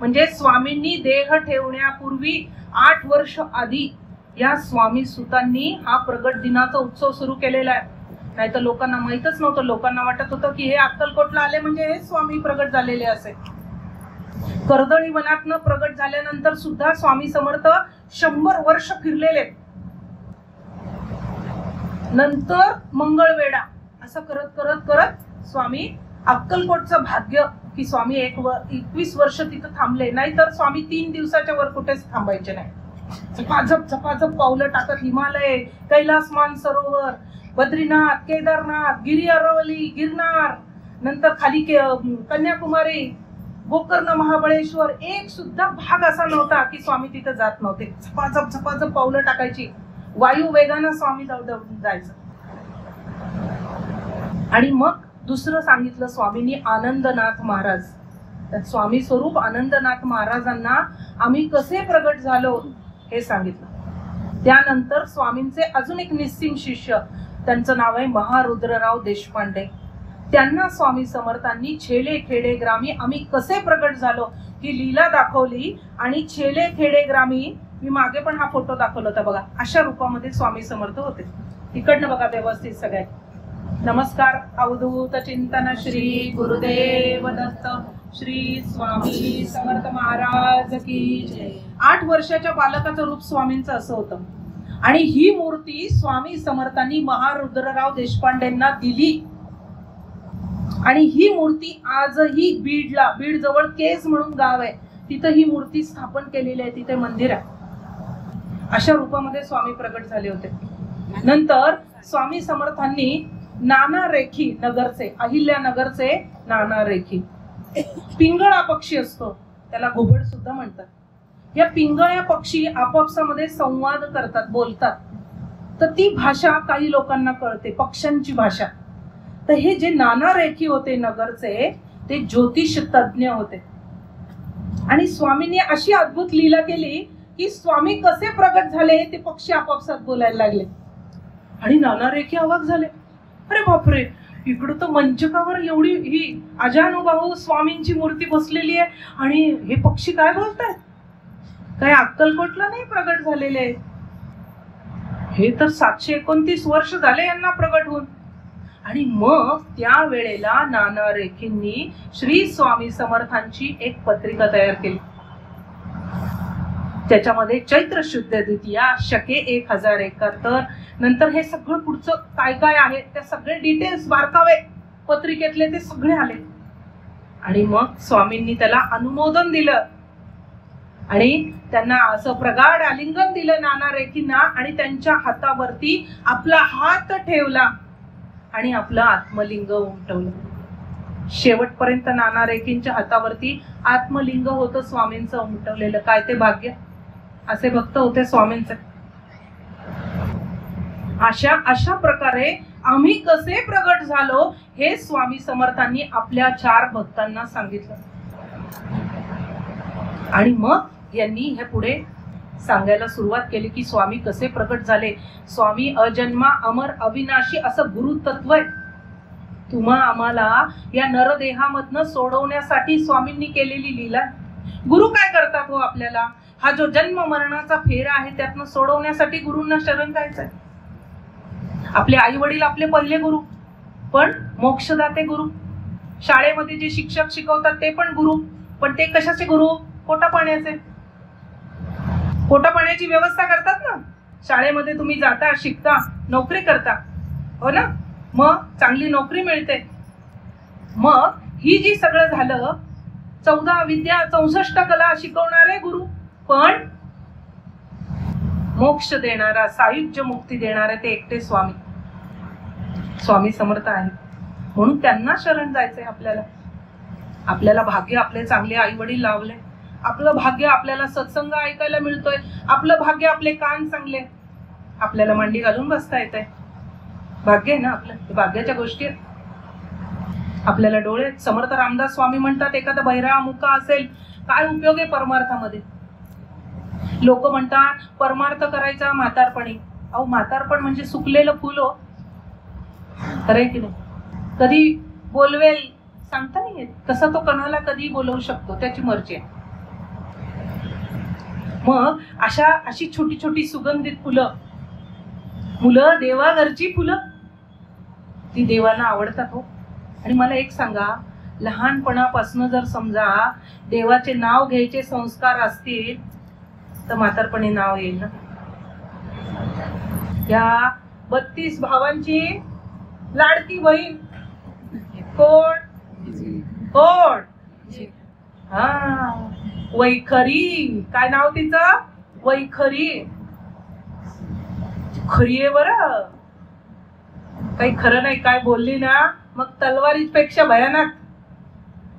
म्हणजे स्वामींनी देह ठेवण्यापूर्वी 8 वर्ष आधी या स्वामी सुतांनी हा प्रगट दिनाचा उत्सव सुरू केलेला आहे. नाही तर लोकांना माहितच नव्हतं. लोकांना वाटत होतं की हे अक्कलकोटला आले म्हणजे हे स्वामी प्रगट झालेले असे. कर्दळी वनातनं प्रगट झाल्यानंतर सुद्धा स्वामी समर्थ 100 वर्ष फिरलेले. नंतर मंगळवेढा असं करत करत करत स्वामी अक्कलकोटचं भाग्य की स्वामी 21 वर्ष तिथं थांबले. नाहीतर स्वामी 3 दिवसाच्या वर कुठेच थांबायचे नाही. झपाझप पावलं टाकत हिमालय, कैलास मानसरोवर, बद्रीनाथ, केदारनाथ, गिरी अरवली, गिरनार, नंतर खाली कन्याकुमारी, गोकर्ण, महाबळेश्वर, एक सुद्धा भाग असा नव्हता की स्वामी तिथे जात नव्हते. झपाझप पावलं टाकायची. वायू वेगानं स्वामी जायचं. आणि मग दुसरं सांगितलं स्वामींनी आनंदनाथ महाराज. स्वामी स्वरूप आनंदनाथ महाराजांना आम्ही कसे प्रगट झालो हे सांगितलं. त्यानंतर स्वामींचे अजून एक निस्सीम शिष्य, त्यांचं नाव आहे महारुद्रराव देशपांडे. त्यांना स्वामी समर्थांनी छेले खेडे ग्रामी आम्ही कसे प्रगट झालो ही लीला दाखवली. आणि छेले खेडे ग्रामी, मी मागे पण हा फोटो दाखवला होता बघा, अशा रूपामध्ये स्वामी समर्थ होते. तिकडनं बघा व्यवस्थित सगळ्यात. नमस्कार. अवधूत चिंतन श्री गुरुदेव दत्त. श्री स्वामी समर्थ महाराज की जय. 8 वर्षाच्या बालकाचं रूप स्वामींचं असं होतं. आणि ही मूर्ती स्वामी समर्थांनी महारुद्रराव देशपांडेंना दिली. आणि ही मूर्ती आजही बीड जवळ केज म्हणून गाव आहे, तिथं ही मूर्ती स्थापन केलेली आहे, तिथे मंदिर आहे. अशा रूपामध्ये स्वामी प्रगट झाले होते. नंतर स्वामी समर्थांनी नाना रेखी नगरचे, अहिल्यानगरचे नाना रेखी, पिंगळा पक्षी असतो त्याला घुबड सुद्धा म्हणतात. या पिंगळ्या पक्षी आपापसामध्ये संवाद करतात, बोलतात. तर ती भाषा काही लोकांना कळते, पक्ष्यांची भाषा. तर हे जे नाना रेखी होते नगरचे, ते ज्योतिष तज्ञ होते. आणि स्वामींनी अशी अद्भुत लीला केली की स्वामी कसे प्रगट झाले ते पक्षी आपापसात बोलायला लागले. आणि नाना रेखी अवाक झाले. अरे बापरे, इकडं तर मंचकावर एवढी ही अजानुबाहू स्वामींची मूर्ती बसलेली आहे आणि हे पक्षी काय बोलतायत, काय अक्कलकोटला नाही प्रगट झालेले, हे तर 729 वर्ष झाले यांना प्रगट होऊन. आणि मग त्या वेळेला नाना रेखींनी श्री स्वामी समर्थांची एक पत्रिका तयार केली. त्याच्यामध्ये चैत्र शुद्ध द्वितीया, शके 1071, नंतर हे सगळं पुढचं काय काय आहे त्या सगळे डिटेल्स बारकावे पत्रिकेतले ते सगळे आले. आणि मग स्वामींनी त्याला अनुमोदन दिलं आणि त्यांना असं प्रगाढ आलिंगन दिलं नाना रेखींना. आणि त्यांच्या हातावरती आपला हात ठेवला आणि आपलं आत्मलिंग उमटवलं. शेवटपर्यंत नाना रेखींच्या हातावरती आत्मलिंग होतं स्वामींचं उमटवलेलं. काय ते भाग्य, असे भक्त होते स्वामींचे. अशा प्रकारे आम्ही कसे प्रगट झालो हे स्वामी समर्थांनी आपल्या 4 भक्तांना सांगितलं. आणि मग यांनी हे पुढे सांगायला सुरुवात केली की स्वामी कसे प्रगट झाले. स्वामी अजन्मा अमर अविनाशी असं गुरुतत्व आहे. तुम्हा आम्हाला या नरदेहामधनं सोडवण्यासाठी स्वामींनी केलेली लीला. गुरु काय करतात हो आपल्याला, हा जो जन्म मरणाचा फेरा आहे त्यातनं सोडवण्यासाठी गुरूंना शरण जायचंय. आपले आई वडील आपले पहिले गुरु, पण मोक्षदाते गुरु. शाळेमध्ये जे शिक्षक शिकवतात ते पण गुरु, पण ते कशाचे गुरु, पोटा पाण्याचे. पोटा पाण्याची व्यवस्था करतात ना शाळेमध्ये. तुम्ही जाता, शिकता, नोकरी करता, हो ना, मग चांगली नोकरी मिळते. मग ही जी सगळं झालं, 14 विद्या 64 कला शिकवणारे गुरु, पण मोक्ष देणारा, सायुज्य मुक्ती देणारे ते एकटे स्वामी. स्वामी समर्थ आहेत म्हणून त्यांना शरण जायचंय आपल्याला. आपल्याला भाग्य आपले चांगले आई वडील लावले, आपलं भाग्य आपल्याला सत्संग ऐकायला मिळतोय, आपलं भाग्य आपले कान चांगले, आपल्याला मांडी घालून बसता येतंय. भाग्य आहे ना आपलं, भाग्याच्या गोष्टी आहेत. आपल्याला डोळे. समर्थ रामदास स्वामी म्हणतात, एखादा बहिरा मुका असेल काय उपयोग आहे परमार्थामध्ये. लोक म्हणतात परमार्थ करायचा म्हातारपणी. अहो म्हातारपण म्हणजे सुकलेलं फुल हो, खरंय की नाही. कधी बोलवेल सांगता नाही येत, तसा तो कणाला कधी बोलवू शकतो, त्याची मर्जी आहे. मग अशी छोटी छोटी सुगंधित फुलं, मुलं देवाघरची फुलं, ती देवाला आवडतात हो. आणि मला एक सांगा, लहानपणापासून जर समजा देवाचे नाव घ्यायचे संस्कार असतील तर म्हातारपणी नाव येईल ना. या 32 भावांची लाडकी बहीण कोण कोण, हा वैखरी. काय नाव तिचं, वैखरी. खरी आहे बरं, काही खरं नाही. काय बोलली ना मग तलवारीपेक्षा भयानक.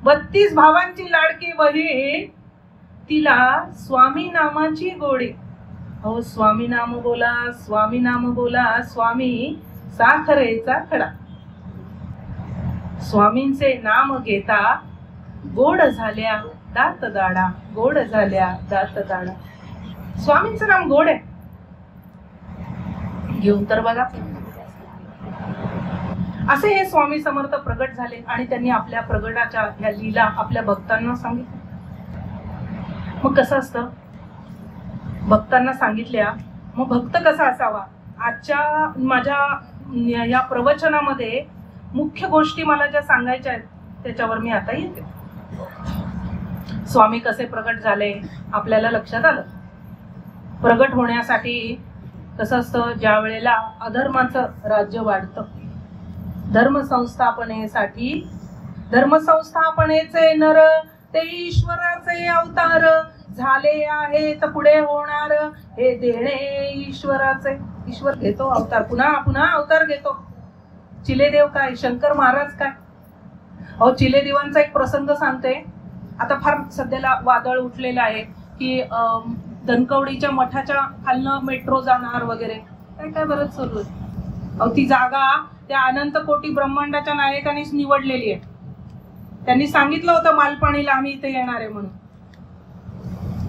32 भावांची लाडकी बहीण, तिला स्वामी नामाची गोडी. अहो स्वामी नाम बोला, स्वामी नाम बोला, स्वामी साखरेचा खडा. स्वामींचे नाम घेता गोड झाल्या दात दाडा, गोड झाल्या दात दाडा. स्वामींचं नाम गोड आहे, घेऊन तर बघा. असे हे स्वामी समर्थ प्रगट झाले आणि त्यांनी आपल्या प्रगटाच्या ह्या लीला आपल्या भक्तांना सांगितल्या. मग कसं असतं, भक्तांना सांगितल्या, मग भक्त कसा असावा. आजच्या माझ्या या प्रवचनामध्ये मुख्य गोष्टी मला ज्या सांगायच्या आहेत त्याच्यावर मी आता येते. स्वामी कसे प्रगट झाले आपल्याला लक्षात आलं. प्रगट होण्यासाठी कसं असतं, ज्या वेळेला अधर्माचं राज्य वाढतं, धर्मसंस्थापनेचे नर ते ईश्वराचे अवतार झाले आहे, तर पुढे होणार हे देणे ईश्वराचे. ईश्वर घेतो अवतार, पुन्हा पुन्हा अवतार घेतो. चिलेदेव काय, शंकर महाराज काय. अहो, चिलेदेवांचा एक प्रसंग सांगते. आता फार सध्याला वादळ उठलेलं आहे की धनकवडीच्या मठाच्या खालनं मेट्रो जाणार वगैरे, काय काय बरंच सुरू आहे. अहो, ती जागा त्या अनंत कोटी ब्रह्मांडाच्या नायकांनीच निवडलेली आहे. त्यांनी सांगितलं होतं मालपाणीला आम्ही इथे येणार आहे म्हणून.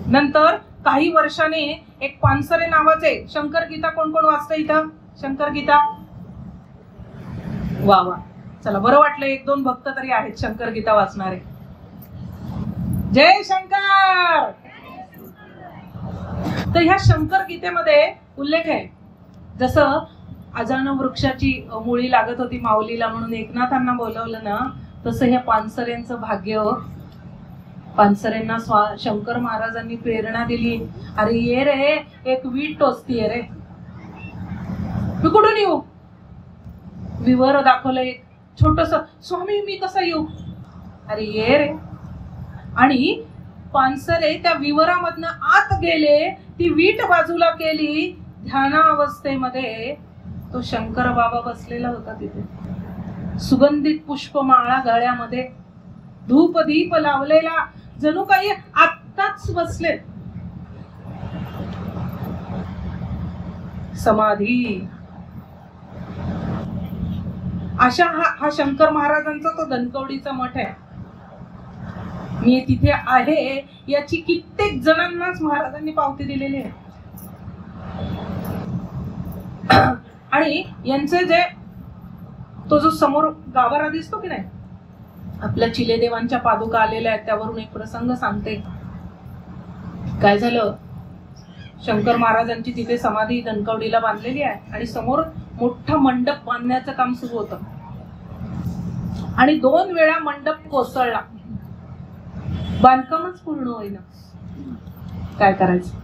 नंतर काही वर्षांनी एक पानसरे नावाचे, शंकर गीता कोण कोण वाचतं इथं? शंकर गीता, वा वा, चला बरं वाटलं, एक दोन भक्त तरी आहेत शंकर गीता वाचणारे. जय शंकर. तर ह्या शंकर गीतेमध्ये उल्लेख आहे, जसं अजान वृक्षाची मुळी लागत होती माऊलीला म्हणून एकनाथांना बोलवलं ना, तसं ह्या पानसरेंचं भाग्य. पानसरेंना शंकर महाराजांनी प्रेरणा दिली. अरे ये रे, एक वीट टोचतीये रे. मी कुठून येऊ? विवर दाखवलं एक छोटस. स्वामी मी कसं येऊ? अरे ये रे. आणि पानसरे त्या विवरामधनं आत गेले, ती वीट बाजूला केली. ध्यानावस्थेमध्ये तो शंकर बाबा बसलेला होता तिथे. सुगंधित पुष्पमाळा गळ्यामध्ये, धूप दीप लावलेला, जणू काही आत्ताच बसले. समाधी. अशा हा शंकर महाराजांचा तो धनकवडीचा मठ आहे. मी तिथे आहे याची कित्येक जणांनाच महाराजांनी पावती दिलेली आहे. आणि यांचे जे तो जो समोर गाभारा दिसतो की नाही, आपल्या चिलेदेवांच्या पादुका आलेल्या आहेत, त्यावरून एक प्रसंग सांगते. काय झालं, शंकर महाराजांची तिथे समाधी धनकवडीला बांधलेली आहे आणि समोर मोठा मंडप बांधण्याचं काम सुरू होतं. आणि 2 वेळा मंडप कोसळला, बांधकामच पूर्ण होईना. काय करायचं?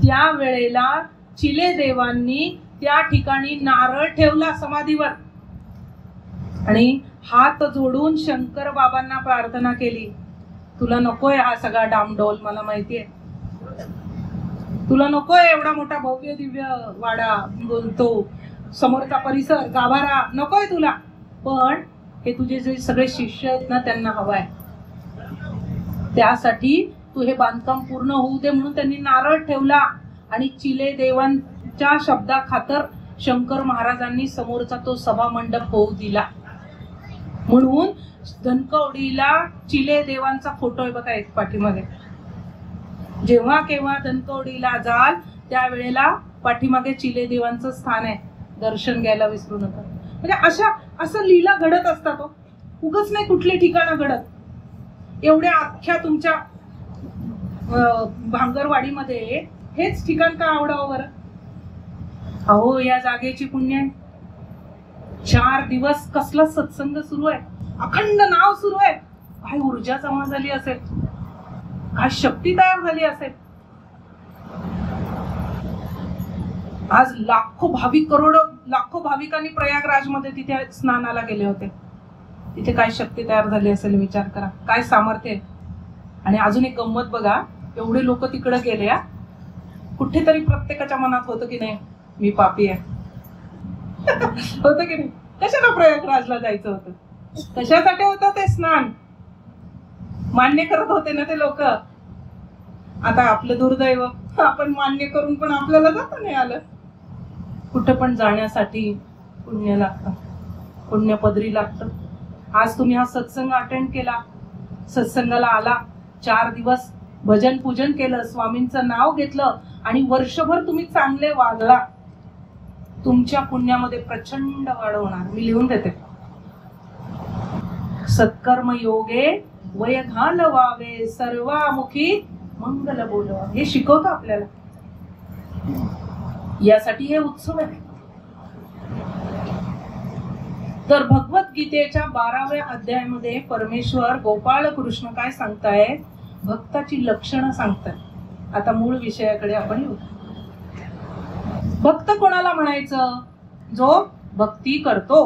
त्या वेळेला चिलेदेवांनी त्या ठिकाणी नारळ ठेवला समाधीवर आणि हात जोडून शंकर बाबांना प्रार्थना केली. तुला नकोय हा सगळा डामडोल, मला माहितीये. तुला नकोय एवढा मोठा भव्य दिव्य वाडा, बोलतो समोरचा परिसर, गाभारा नकोय तुला. पण हे तुझे जे सगळे शिष्य आहेत ना, त्यांना हवाय. त्यासाठी तू हे बांधकाम पूर्ण होऊ दे म्हणून त्यांनी नारळ ठेवला. आणि चिलेदेवांच्या शब्दा खातर शंकर महाराजांनी समोरचा तो सभा मंडप होऊ दिला. म्हणून धनकवडीला चिलेदेवांचा फोटो आहे बघा एक पाठीमागे. जेव्हा केव्हा धनकवडीला जाल त्यावेळेला पाठीमागे चिलेदेवांचं स्थान आहे, दर्शन घ्यायला विसरू नका. म्हणजे असं लीला घडत असतात. उगच नाही कुठले ठिकाणं घडत. एवढ्या अख्ख्या तुमच्या भांगरवाडीमध्ये हेच ठिकाण का आवडावं बरं? अहो, या जागेची पुण्य आहे. 4 दिवस कसला सत्संग सुरू आहे, अखंड नाव सुरू आहे. काय ऊर्जा जमा झाली असेल, काय शक्ती तयार झाली असेल. आज लाखो भाविकांनी प्रयागराजमध्ये तिथे स्नानाला गेले होते. तिथे काय शक्ती तयार झाली असेल विचार करा, काय सामर्थ्य आहे. आणि अजून एक गंमत बघा, एवढे लोक तिकडे गेले, कुठेतरी प्रत्येकाच्या मनात होतं की नाही मी पापी आहे. होतं की नाही? कशाला प्रयागराजला जायचं होतं? कशासाठी होतं ते स्नान? मान्य करत होते ना ते लोक. आता आपलं दुर्दैव, आपण मान्य करून पण आपल्याला जाता नाही आलं. कुठं पण जाण्यासाठी पुण्य लागतं, पुण्य पदरी लागतं. आज तुम्ही हा सत्संग अटेंड केला, सत्संगाला आला, 4 दिवस भजन पूजन केलं, स्वामींचं नाव घेतलं आणि वर्षभर तुम्ही चांगले वागला, तुमच्या पुण्यामध्ये प्रचंड वाढ होणार. मी लिहून देते. सत्कर्म योगे वय घालवावे, सर्वामुखी मंगल बोलवा. हे शिकवतं आपल्याला. यासाठी हे उत्सव आहे. तर भगवद्गीतेच्या 12व्या अध्यायामध्ये परमेश्वर गोपाळ कृष्ण काय सांगतायत, भक्ताची लक्षणं सांगतायत. आता मूळ विषयाकडे आपण येऊ. भक्त कोणाला म्हणायचं? जो भक्ती करतो.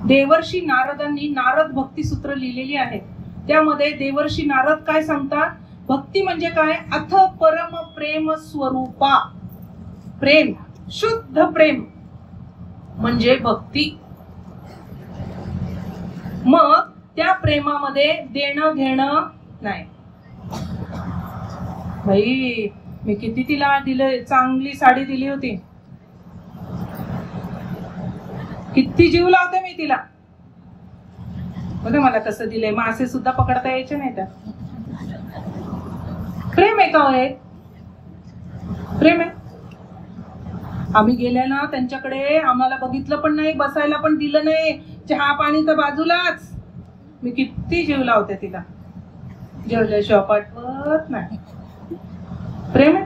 देवर्षी नारदांनी नारद भक्ती सूत्र लिहिलेली आहेत. त्यामध्ये देवर्षी नारद काय सांगतात? भक्ती म्हणजे काय? अथ परम प्रेम स्वरूपा. प्रेम, शुद्ध प्रेम म्हणजे भक्ती. मग त्या प्रेमामध्ये देणं घेणं नाही. भाई मी किती तिला दिलं, चांगली साडी दिली होती, किती जीव लावते मी तिला, बघा मला कसं दिलंय, मासे सुद्धा पकडता यायचे नाही. त्या प्रेम आहे का? आहे प्रेम आहे. आम्ही गेल्या ना त्यांच्याकडे, आम्हाला बघितलं पण नाही, बसायला पण दिलं नाही, चहा पाणी तर बाजूलाच. मी किती जीव लावते तिला, जेवल्याशिवाय पाठवत नाही. प्रेम आहे?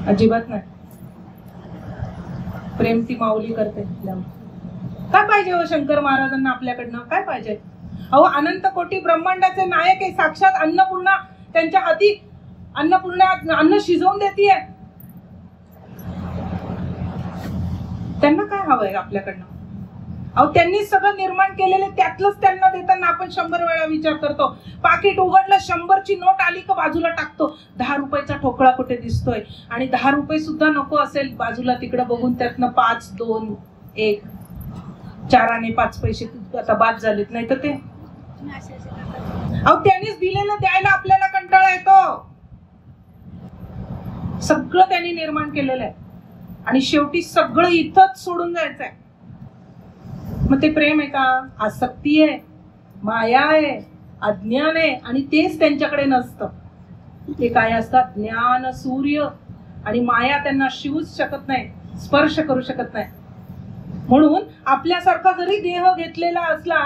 अजिबात नाही. प्रेम ती माऊली करते. काय पाहिजे हो शंकर महाराजांना आपल्याकडनं? काय पाहिजे? अहो अनंत कोटी ब्रह्मांडाचे नायक आहे, साक्षात अन्नपूर्णा त्यांच्या हाती, अन्नपूर्णा अन्न शिजवून देतीये. त्यांना काय हवंय आपल्याकडनं? अहो त्यांनी सगळं निर्माण केलेले, त्यातलंच त्यांना देताना आपण 100 वेळा विचार करतो. पाकिट उघडलं, 100ची नोट आली का बाजूला टाकतो. 10 रुपयाचा ठोकळा कुठे दिसतोय, आणि 10 रुपये सुद्धा नको असेल बाजूला तिकडे बघून त्यातनं 5, 2, 1, 4 आणि 5 पैसे आता बाद झालेत. नाही तर ते अहो त्यांनीच दिलेलं द्यायला आपल्याला कंटाळा येतो. सगळं त्यांनी निर्माण केलेलं आहे आणि शेवटी सगळं इथंच सोडून जायचंय. मग ते प्रेम आहे का? आसक्ती आहे, माया आहे, अज्ञान आहे. आणि तेच त्यांच्याकडे नसतं. ते काय असतात? ज्ञान सूर्य आणि माया त्यांना शिवूच शकत नाही, स्पर्श करू शकत नाही. म्हणून आपल्यासारखा जरी देह घेतलेला असला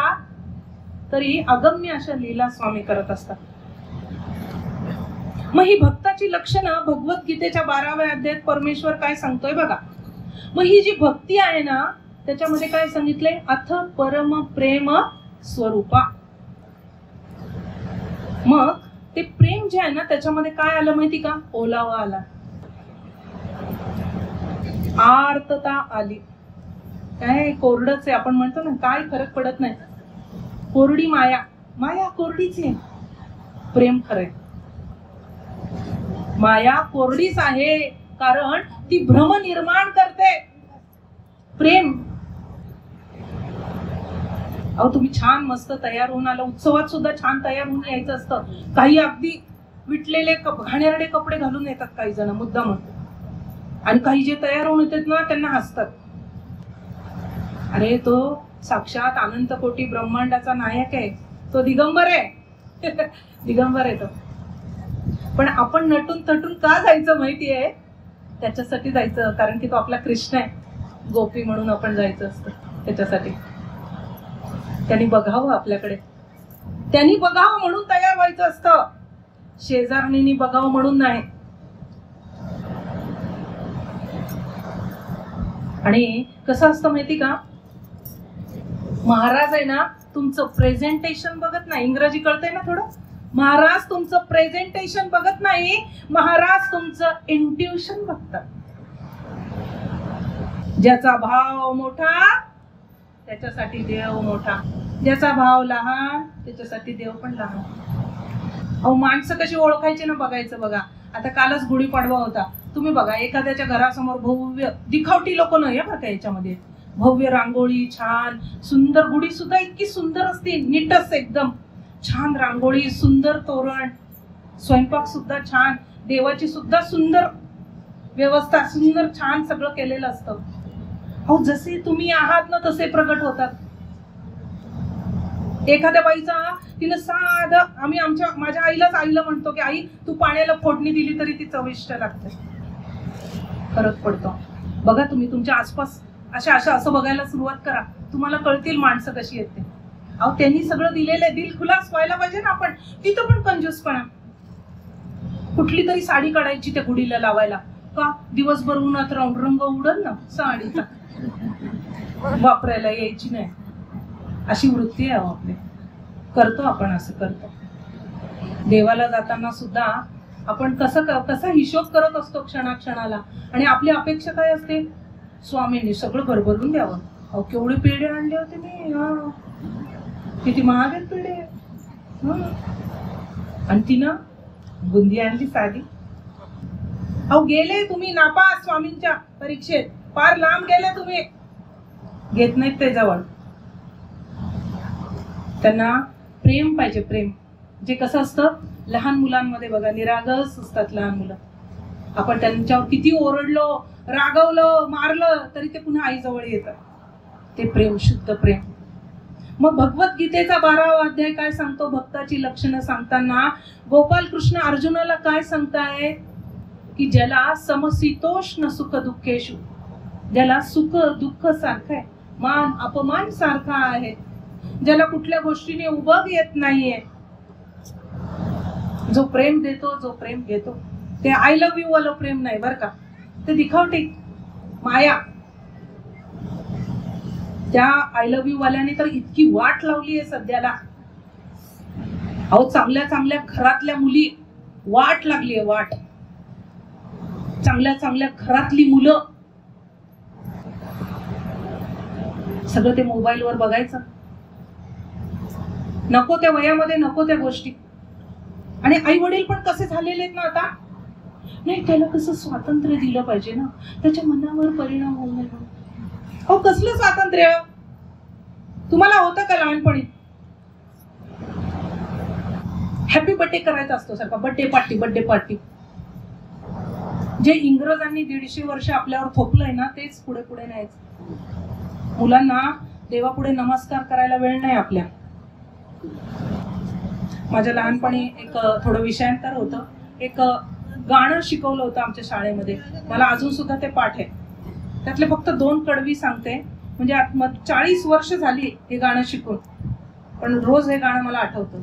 तरी अगम्य अशा लीला स्वामी करत असतात. मग ही भक्ताची लक्षणं भगवद्गीतेच्या 12व्या अध्यायात परमेश्वर काय सांगतोय बघा. मग ही जी भक्ती आहे ना, त्याच्यामध्ये काय सांगितलंय? अथ परम प्रेम स्वरूपा. मग ते प्रेम जे आहे ना, त्याच्यामध्ये काय आलं माहिती का? ओलावा आला, आर्तता आली. काय कोरडच आहे आपण म्हणतो ना, काय फरक पडत नाही. कोरडी माया, माया कोरडीच आहे. प्रेम खरंय, माया कोरडीच आहे, कारण ती भ्रम निर्माण करते. प्रेम, अहो तुम्ही छान मस्त तयार होऊन आला, उत्सवात सुद्धा छान तयार होऊन यायचं असतं. काही अगदी विटलेले घाणेरडे कपडे घालून येतात काही जण मुद्दाम, आणि काही जे तयार होऊन येतात ना त्यांना हसतात. अरे तो साक्षात अनंत कोटी ब्रह्मांडाचा नायक आहे, तो दिगंबर आहे. दिगंबर आहे तो. पण आपण नटून तटून का जायचं माहितीये? त्याच्यासाठी जायचं, कारण की तो आपला कृष्ण आहे. गोपी म्हणून आपण जायचं असतं त्याच्यासाठी. त्यांनी बघावं आपल्याकडे, त्यांनी बघावं म्हणून तयार व्हायचं असतं, शेजारणींनी बघावं म्हणून नाही. आणि कसं असतं माहिती का? महाराज आहे ना, तुमचं प्रेझेंटेशन बघत नाही. इंग्रजी कळतंय ना थोडं? महाराज तुमचं प्रेझेंटेशन बघत नाही, महाराज तुमचं इंट्युशन बघतात. ज्याचा भाव मोठा त्याच्यासाठी देव मोठा, ज्याचा भाव लहान त्याच्यासाठी देव पण लहान. अहो माणसं कशी ओळखायची ना, बघायचं बघा. आता कालच गुढीपाडवा होता, तुम्ही बघा एखाद्याच्या घरासमोर भव्य दिखावटी लोक नाही बघा, याच्यामध्ये भव्य रांगोळी, छान सुंदर, गुढी सुद्धा इतकी सुंदर असते, नीटच एकदम छान रांगोळी, सुंदर तोरण, स्वयंपाक सुद्धा छान, देवाची सुद्धा सुंदर व्यवस्था, सुंदर छान सगळं केलेलं असतं. अहो जसे तुम्ही आहात ना तसे प्रगट होतात. एखाद्या बाईचा, तिनं साधं, आम्ही माझ्या आईला म्हणतो की आई तू पाण्याला फोडणी दिली तरी ती चविष्ट लागते. फरक पडतो. बघा तुम्ही तुमच्या आसपास असं बघायला सुरुवात करा, तुम्हाला कळतील माणसं कशी आहेत ते. अहो त्यांनी सगळं दिलेलं आहे, दिल खुलास व्हायला पाहिजे ना आपण. तिथं पण कंजूसपणा. कुठली तरी साडी काढायची त्या गुढीला लावायला का? दिवसभर उन्हात राहून रंग उडल ना साडीचा. वापरायला यायची नाही, अशी वृत्ती आहे आपली. करतो आपण, असं करतो. देवाला जाताना सुद्धा आपण कसा हिशोब करत असतो क्षणाक्षणाला. आणि आपली अपेक्षा काय असते? स्वामींनी सगळं भरभरून द्यावं. अहो केवढे पेढे आणले होते मी, किती महाग आहेत पेढे. आणि तिनं बुंदी आणली साधी. अहो गेले तुम्ही नापास स्वामींच्या परीक्षेत, फार लांब गेले तुम्ही. घेत नाहीत ते जवळ. त्यांना प्रेम पाहिजे, प्रेम. जे कसं असतं लहान मुलांमध्ये बघा, निरागस असतात लहान मुलं. आपण त्यांच्यावर किती ओरडलो, रागवलं, मारलं तरी ते पुन्हा आईजवळ येतात. ते प्रेम, शुद्ध प्रेम. मग भगवद्गीतेचा 12वा अध्याय काय सांगतो? भक्ताची लक्षणं सांगताना गोपाल कृष्ण अर्जुनाला काय सांगताय? की ज्याला समशीतोष्ण सुख दुःखेषु, ज्याला सुख दुःख सारखं आहे, मान अपमान सारखा आहे, ज्याला कुठल्या गोष्टीने उबग येत नाहीये, जो प्रेम देतो, जो प्रेम घेतो. ते आय लव्ह यू वालं प्रेम नाही बरं का, ते दिखावटी माया. त्या आय लव्ह यू वाल्याने तर इतकी वाट लावली आहे सध्याला. अहो चांगल्या चांगल्या घरातल्या मुली वाट लागली आहे, वाट. चांगल्या चांगल्या घरातली मुलं सगळं ते मोबाईलवर बघायचं, नको त्या वयामध्ये नको त्या गोष्टी. आणि आई वडील पण कसे झालेले आहेत ना आता, नाही त्याला कसं स्वातंत्र्य दिलं पाहिजे ना, त्याच्या मनावर परिणाम होऊ नये. अहो कसलं स्वातंत्र्य? तुम्हाला होतं का लहानपणी? हॅपी बर्थडे करायचा असतो सारखा, बर्थडे पार्टी, बर्थडे पार्टी. जे इंग्रजांनी 150 वर्ष आपल्यावर थोपलंय ना, तेच पुढे पुढे न्यायचं. मुलांना देवापुढे नमस्कार करायला वेळ नाही आपल्या. माझ्या लहानपणी एक थोडं विषयांतर होतं, एक गाणं शिकवलं होतं आमच्या शाळेमध्ये. मला अजून सुद्धा ते पाठ आहे. त्यातले फक्त 2 कडवी सांगते. म्हणजे 40 वर्ष झाली हे गाणं शिकून, पण रोज हे गाणं मला आठवतं.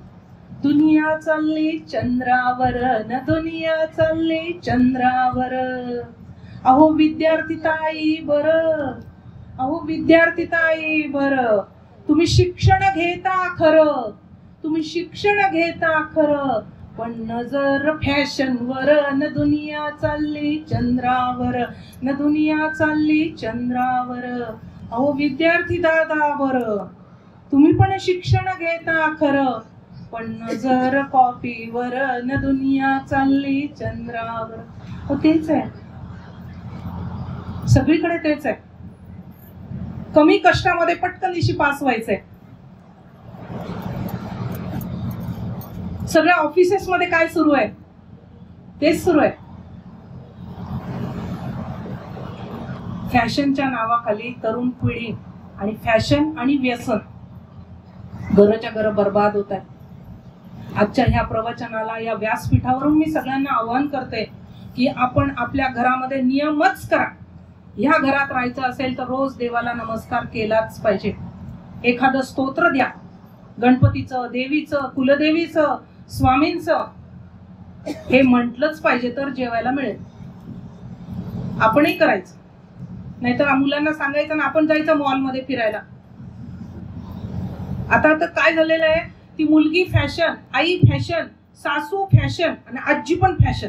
दुनिया चालली चंद्रावर न, दुनिया चालली चंद्रावर, अहो विद्यार्थी ताई बर, अहो विद्यार्थी ताई बर, तुम्ही शिक्षण घेता खरं, तुम्ही शिक्षण घेता खरं, पण नजर फॅशनवर न, दुनिया चालली चंद्रावर, न दुनिया चालली चंद्रावर, अहो विद्यार्थी दादा बर, तुम्ही पण शिक्षण घेता खरं, पण नजर कॉपीवर न, दुनिया चालली चंद्रावर. हो तेच आहे, सगळीकडे तेच आहे. कमी कष्टामध्ये पटकन दिशी पास व्हायचंय. सगळ्या ऑफिसेस मध्ये काय सुरू आहे? तेच सुरू आहे. फॅशनच्या नावाखाली तरुण पिढी आणि फॅशन आणि व्यसन घराच्या घर बर्बाद होत आहे. आजच्या ह्या प्रवचनाला, या व्यासपीठावरून मी सगळ्यांना आवाहन करते की आपण आपल्या घरामध्ये नियमच करा. ह्या घरात राहायचं असेल तर रोज देवाला नमस्कार केलाच पाहिजे. एखादं स्तोत्र द्या, गणपतीचं, देवीचं, कुलदेवीचं, स्वामींचं, हे म्हटलंच पाहिजे तर जेवायला मिळेल. आपणही करायचं, नाहीतर मुलांना सांगायचं ना आपण जायचं मॉलमध्ये फिरायला. आता तर काय झालेलं आहे, ती मुलगी फॅशन, आई फॅशन, सासू फॅशन आणि आजी पण फॅशन.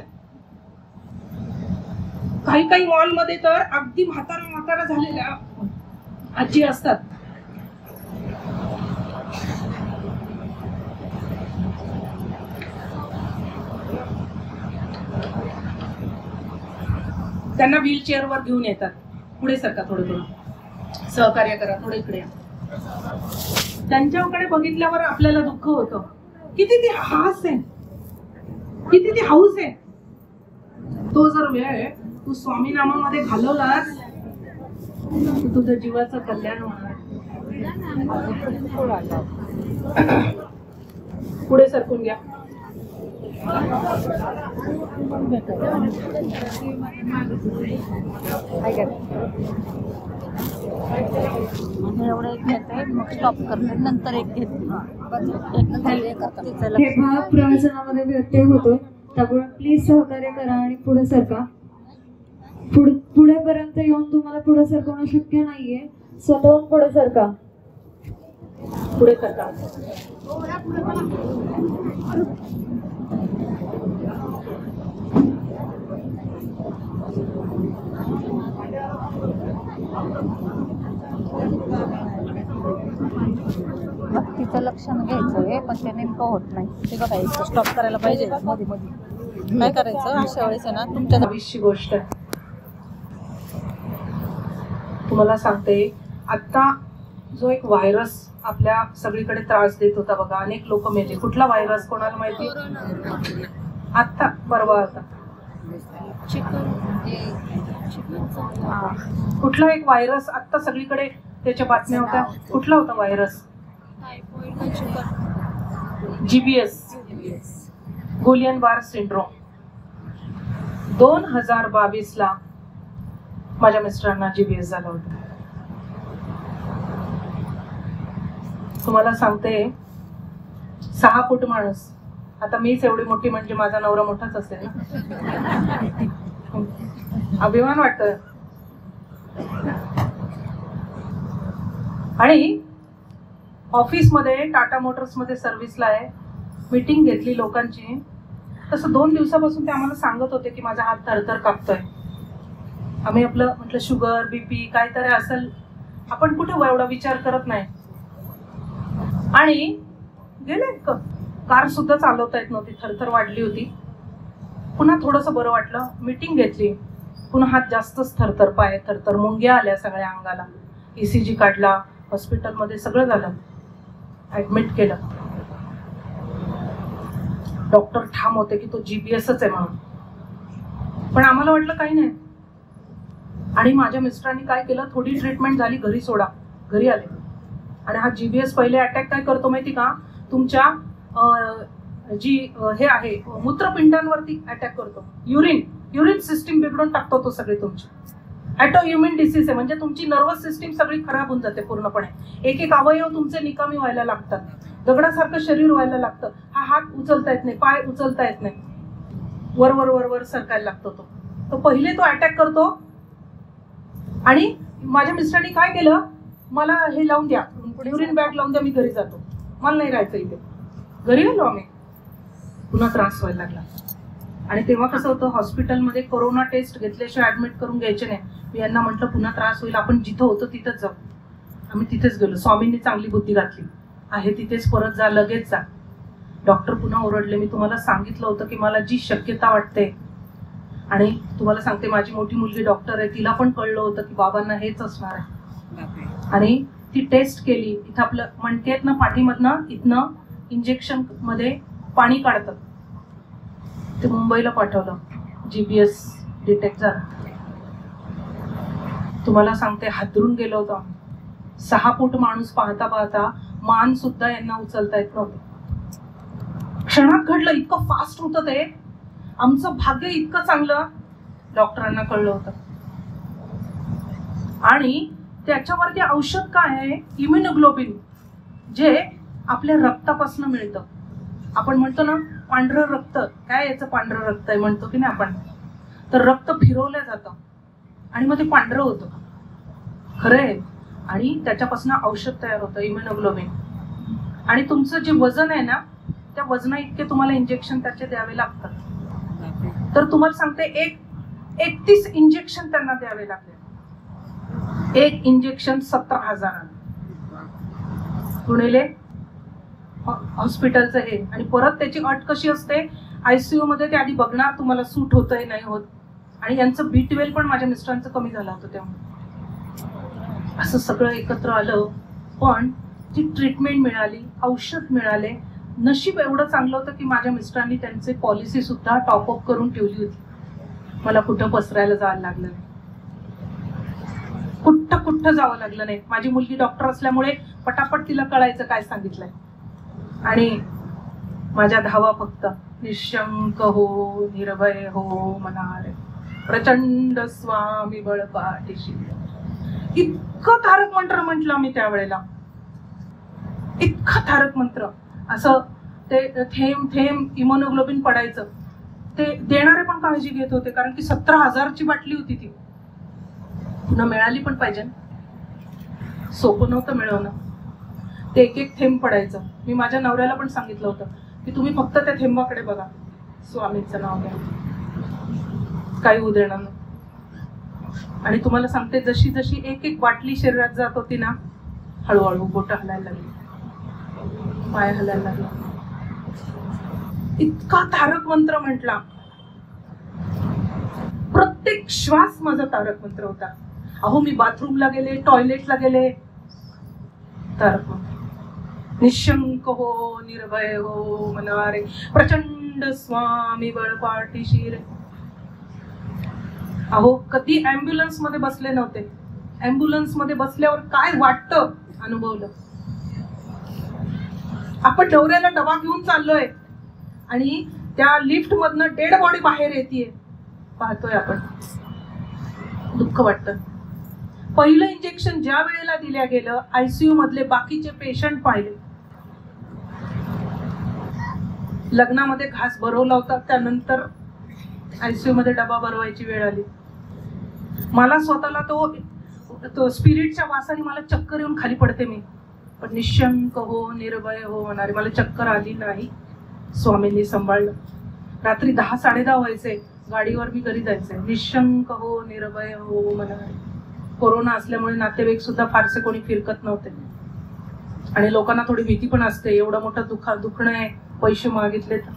काही काही मॉल मध्ये तर अगदी म्हातारा झालेल्या आजी असतात. त्यांना व्हीलचेअरवर घेऊन येतात. पुढे सरका, थोडं सहकार्य करा, थोडे इकडे. त्यांच्याकडे बघितल्यावर आपल्याला दुःख होतं. किती ती हास आहे, किती ती हाऊस आहे. तो जर वेळ तू स्वामी नामामध्ये घालवलास तर तुझं जीवाचं कल्याण होणार. पुढे सरकून घ्या. एवढं एक घेते, मग स्टॉप करते, नंतर एक घेते. हे भाग प्रवचनामध्ये व्यत्यय होतोय, त्यामुळे प्लीज सहकार्य करा आणि पुढे सरका. पुढेपर्यंत येऊन तुम्हाला पुढे सरकवणं शक्य नाहीये, स्वतःहून पुढे सरका. पुढे सरका. भक्तीचं लक्षण घ्यायचंय पण ते नेमकं होत नाही. ते बघा इथं स्टॉप करायला पाहिजे मध्ये मध्ये. काय करायचं अशा वेळेस आहे ना तुमच्या भविष्य गोष्ट आहे. तुम्हाला सांगते, आता जो एक व्हायरस आपल्या सगळीकडे त्रास देत होता बघा, अनेक लोक मेले. कुठला व्हायरस कोणाला माहिती? आता परवा आता कुठला एक व्हायरस आता सगळीकडे त्याच्या बातम्या होत्या. कुठला होता व्हायरस? GBS, गुलियन बार सिंड्रोम. 2022 ला माझ्या मिस्टरांना GBS झाला होता. तुम्हाला सांगते, 6 फूट माणूस. आता मीच एवढी मोठी म्हणजे माझा नवरा मोठाच असेल ना. अभिमान वाटत. आणि ऑफिसमध्ये टाटा मोटर्स मध्ये सर्व्हिसला आहे, मीटिंग घेतली लोकांची. तसं 2 दिवसापासून ते आम्हाला सांगत होते की माझा हात थरथर कापतोय. आम्ही आपलं म्हटलं शुगर BP काहीतरी असेल, आपण कुठे एवढा विचार करत नाही. आणि गेले कार सुद्धा चालवता येत नव्हती, थरथर वाढली होती. पुन्हा थोडंसं बरं वाटलं, मीटिंग घेतली, पुन्हा हात जास्तच थरथर, पाय थरथर, मुंग्या आल्या सगळ्या अंगाला. ECG काढला, हॉस्पिटलमध्ये सगळं झालं, ऍडमिट केलं. डॉक्टर ठाम होते की तो GBSच आहे म्हणून, पण आम्हाला वाटलं काही नाही. आणि माझ्या मिस्टरांनी काय केलं, थोडी ट्रीटमेंट झाली, घरी सोडा, घरी आले. आणि हा GBS पहिले अटॅक काय करतो माहिती का, तुमच्या जी हे आहे मूत्रपिंडांवरती अटॅक करतो. युरिन सिस्टीम बिघडून टाकतो तो सगळी तुमची. ॲटोइम्युन डिसीज आहे, म्हणजे तुमची नर्वस सिस्टीम सगळी खराब होऊन जाते पूर्णपणे. एक अवयव तुमचे निकामी व्हायला लागतात, दगडासारखं शरीर व्हायला लागतं. हा हात उचलता येत नाही, पाय उचलता येत नाही, वर वर वर वर सरकायला लागतो तो पहिले तो अटॅक करतो. आणि माझ्या मिस्टरांनी काय केलं, मला हे लावून द्या, युरिन बॅग लावून द्या, मी घरी जातो, मला नाही राहायचं इथे. घरी आलो आम्ही, पुन्हा त्रास व्हायला लागला. आणि तेव्हा कसं होतं, हॉस्पिटलमध्ये कोरोना टेस्ट घेतल्याशिवाय ऍडमिट करून घ्यायचे नाही. मी यांना म्हटलं पुन्हा त्रास होईल, आपण जिथं होतो तिथंच जाऊ. आम्ही तिथेच गेलो. स्वामींनी चांगली बुद्धी घातली, आहे तिथेच परत जा, लगेच जा. डॉक्टर पुन्हा ओरडले, मी तुम्हाला सांगितलं होतं की मला जी शक्यता वाटते. आणि तुम्हाला सांगते, माझी मोठी मुलगी डॉक्टर आहे, तिला पण कळलं होतं की बाबांना हेच असणार आहे. आणि ती टेस्ट केली. इथं आपलं मणक्यात ना, पाठीमधनं इथनं इंजेक्शन मध्ये पाणी काढतात, ते मुंबईला पाठवलं. GBS डिटेक्ट झाला. तुम्हाला सांगते, हादरून गेलो होतो. 6 फूट माणूस पाहता पाहता मान सुद्धा यांना उचलता येत नव्हतं. क्षणात घडलं, इतकं फास्ट होतं ते. आमचं भाग्य इतकं चांगलं, डॉक्टरांना कळलं होतं. आणि त्याच्यावरती औषध काय आहे, इम्युनोग्लोबिन, जे आपल्या रक्तापासून मिळतं. आपण म्हणतो ना पांढरं रक्त, काय याचं पांढरं रक्त आहे म्हणतो की नाही आपण, तर रक्त फिरवलं जातं आणि मग ते पांढरं होतं, खरं आहे. आणि त्याच्यापासून औषध तयार होतं, इम्युनोग्लोबिन. आणि तुमचं जे वजन आहे ना, त्या वजना इतके तुम्हाला इंजेक्शन त्याचे द्यावे लागतात. तर तुम्हाला सांगते, 31 इंजेक्शन त्यांना द्यावे लागले. एक इंजेक्शन 17,000 गुणिले हॉस्पिटलचं हे. आणि परत त्याची अट कशी असते, ICU मध्ये ते आधी बघणार तुम्हाला सूट होतंय नाही होत. आणि यांचं B12 पण माझ्या मिस्टरांचं कमी झालं होतं तेव्हा. असं सगळं एकत्र आलं, पण ती ट्रीटमेंट मिळाली, औषध मिळाले. नशीब एवढं चांगलं होतं की माझ्या मिस्टरांनी त्यांचे पॉलिसी सुद्धा टॉपअप करून ठेवली होती. मला कुठं पसरायला जायला लागलं नाही, कुठं जावं लागलं नाही. माझी मुलगी डॉक्टर असल्यामुळे पटापट तिला कळायचं काय सांगितलंय. आणि माझ्या धावा फक्त निशंक हो, निर्भय हो मनारे, प्रचंड स्वामी बळ पाठीशी. इतकं तारक मंत्र म्हटलं आम्ही त्यावेळेला, इतकं तारक मंत्र. असं ते थेंब थेंब इम्युनोग्लोबिन पडायचं. ते देणारे पण काळजी घेत होते, कारण की 17,000ची बाटली होती ती, पुन्हा मिळाली पण पाहिजे. सोपं नव्हतं मिळवणं. ते एक एक थेंब पडायचं. मी माझ्या नवऱ्याला पण सांगितलं होतं की तुम्ही फक्त त्या थेंबाकडे बघा, स्वामींचं नाव घ्या, काही होऊ देणार नाही. आणि तुम्हाला सांगते, जशी जशी एक एक बाटली शरीरात जात होती ना, हळूहळू बोटं हलायला लागली, पाय हलायला लागला. इतका तारक मंत्र म्हटला. प्रत्येक श्वास माझा तारक मंत्र होता. अहो, मी बाथरूमला गेले, टॉयलेटला गेले, तारक मंत्र. निशंक हो, निर्भय हो मनवारे, प्रचंड स्वामी बळ पाठीशी रे. अहो, कधी ऍम्ब्युलन्स मध्ये बसले नव्हते. ऍम्ब्युलन्स मध्ये बसल्यावर काय वाटतं अनुभवलं. आपण नवऱ्याला डबा घेऊन चाललोय आणि त्या लिफ्ट मधनं डेड बॉडी बाहेर येते, पाहतोय आपण, दुःख वाटतं. पहिलं इंजेक्शन ज्या वेळेला दिल्या गेलं, आयसीयू मधले बाकीचे पेशंट पाहिले. लग्नामध्ये घास भरवला होता, त्यानंतर आयसीयू मध्ये डबा भरवायची वेळ आली. मला स्वतःला तो स्पिरिटच्या वासाने मला चक्कर येऊन खाली पडते मी. पण निशंक हो, निर्भय हो म्हणारे, मला चक्कर आली नाही. स्वामींनी सांभाळलं. रात्री 10 साडेदहा व्हायचे, गाडीवर मी घरी जायचंय. निशंक हो, निर्भय हो म्हणारे. कोरोना असल्यामुळे नातेवाईक सुद्धा फारसे कोणी फिरकत नव्हते आणि लोकांना थोडी भीती पण असते, एवढं मोठं दुखणं आहे, पैसे मागितले तर.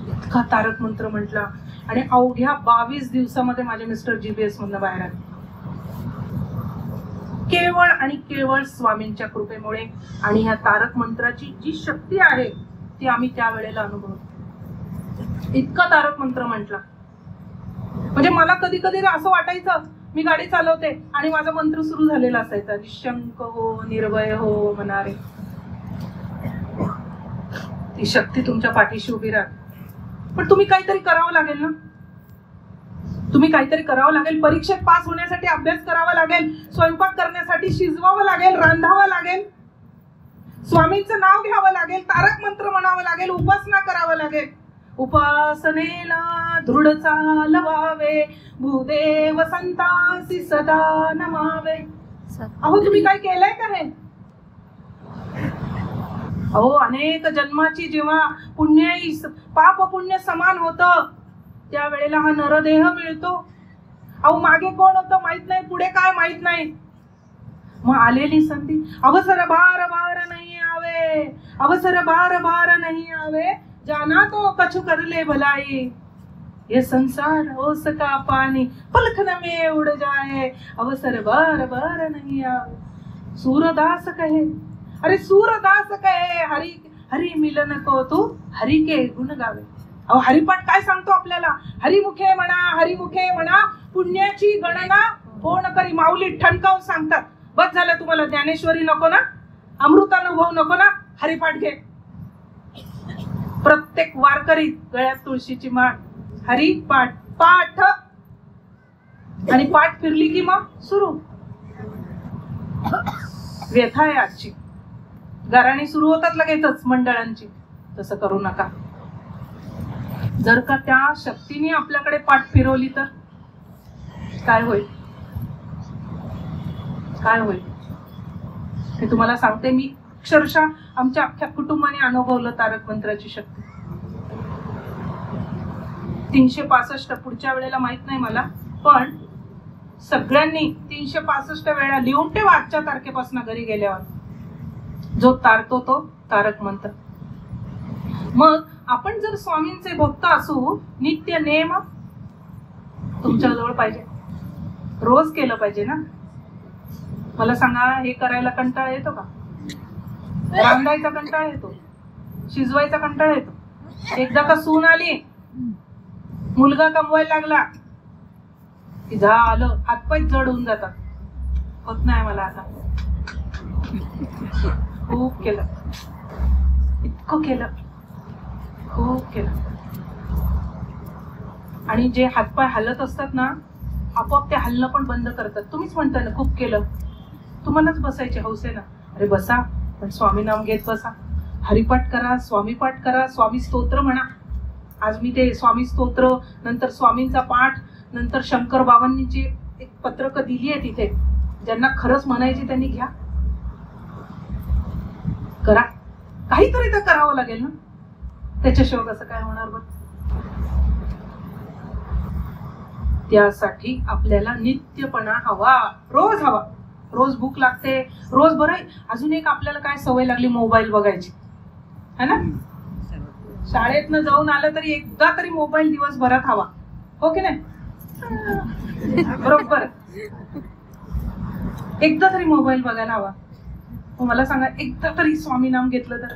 इतका तारक मंत्र म्हटला आणि अवघ्या 22 दिवसामध्ये माझे मिस्टर जीबीएस मधनं बाहेर आले. केवळ आणि केवळ स्वामींच्या कृपेमुळे. आणि ह्या तारक मंत्राची जी शक्ती आहे ती आम्ही त्यावेळेला अनुभवतो. इतका तारक मंत्र म्हटला म्हणजे मला कधी कधी असं वाटायचं, मी गाडी चालवते आणि माझा मंत्र सुरू झालेला असायचा, निशंक हो, निर्भय हो म्हणारे. ती शक्ती तुमच्या पाठीशी उभी राहते. पण तुम्ही काहीतरी करावं लागेल ना. तुम्ही काहीतरी करावं लागेल. परीक्षेत पास होण्यासाठी अभ्यास करावा लागेल, स्वयंपाक करण्यासाठी शिजवावं लागेल, रांधावं लागेल, स्वामींचं नाव घ्यावं लागेल, तारक मंत्र म्हणावं लागेल, उपासना करावं लागेल. उपासनेला दृढ चालवावे, भूदेव संतासी सदा नमावे. अहो, तुम्ही काय केलंय का हे? अहो, अनेक जन्माची जेव्हा पाप पुण्य समान होतं, त्यावेळेला हा नरदेह मिळतो. अहो, मागे कोण होतं माहित नाही, पुढे काय माहित नाही. मग आलेली संधी, अवसर बार बार नाही आवे, अवसर बार बार नाही आवे, जाना तो कछु कर ले भलाई, ये संसार ओस का पानी पलखन में उड़ जाए, अवसर बार बार नहीं आवे. सूरदास कहे, अरे सूरदास कहे, हरि हरि मिलन को तू हरि के गुण गावे. अहो, हरिपाठ काय सांगतो आपल्याला? हरिमुखे म्हणा, हरिमुखे म्हणा, पुण्याची गणना कोण करी. माऊली ठणकावून सांगतात. बस झालं, तुम्हाला ज्ञानेश्वरी नको ना, अमृतानुभव नको ना, हरिपाठ घे. प्रत्येक वारकरी गळ्यात तुळशीची माळ, हरिपाठ, पाठ. आणि पाठ फिरली की मग सुरू. व्यथा आहे आजची. गाराणी सुरू होतात लगेचच मंडळांची. तसं करू नका. जर का त्या शक्तीने आपल्याकडे पाठ फिरवली तर काय होईल? काय होईल हे तुम्हाला सांगते मी. अक्षरशः आमच्या अख्ख्या कुटुंबाने अनुभवलं तारक मंत्राची शक्ती. 365 पुढच्या वेळेला माहित नाही मला, पण सगळ्यांनी 365 वेळा लिहून ठेवा आजच्या तारखेपासून घरी गेल्यावर. जो तारतो तो तारक मंत्र. मग आपण जर स्वामींचे भक्त असू, नित्य नेम तुमच्या जवळ पाहिजे, रोज केलं पाहिजे ना. मला सांगा, हे करायला कंटाळा येतो का? रांधायचा कंटाळा येतो, शिजवायचा कंटाळा येतो. एकदा का सून आली, मुलगा कमवायला लागला की झालं, हातपाय जड होऊन जातात. होत नाही मला आता. खूप केलं, इतकं केलं, खूप केलं. आणि जे हातपाय हलत असतात ना, आपोआप ते हलणं पण बंद करतात. तुम्हीच म्हणता ना खूप केलं. तुम्हालाच बसायचे हौस आहे ना. अरे बसा, पण स्वामी नाम घेत बसा, हरिपाठ करा, स्वामी पाठ करा, स्वामी स्तोत्र म्हणा. आज मी ते स्वामी स्तोत्र, नंतर स्वामींचा पाठ, नंतर शंकर बाबांची एक पत्रक दिली आहे तिथे. ज्यांना खरंच म्हणायची त्यांनी घ्या, करा. काहीतरी तर करावं लागेल ना, त्याच्याशिवाय कसं काय होणार बघ. त्यासाठी आपल्याला नित्यपणा हवा, रोज हवा. रोज भूक लागते, रोज. बरं, अजून एक आपल्याला काय सवय लागली, मोबाईल बघायची, है ना. शाळेतनं जाऊन आलं तरी एकदा तरी मोबाईल दिवसभरात हवा, हो की नाही? बरोबर, एकदा तरी मोबाईल बघायला हवा. मला सांगा, एकदा तरी स्वामी नाम घेतलं तर.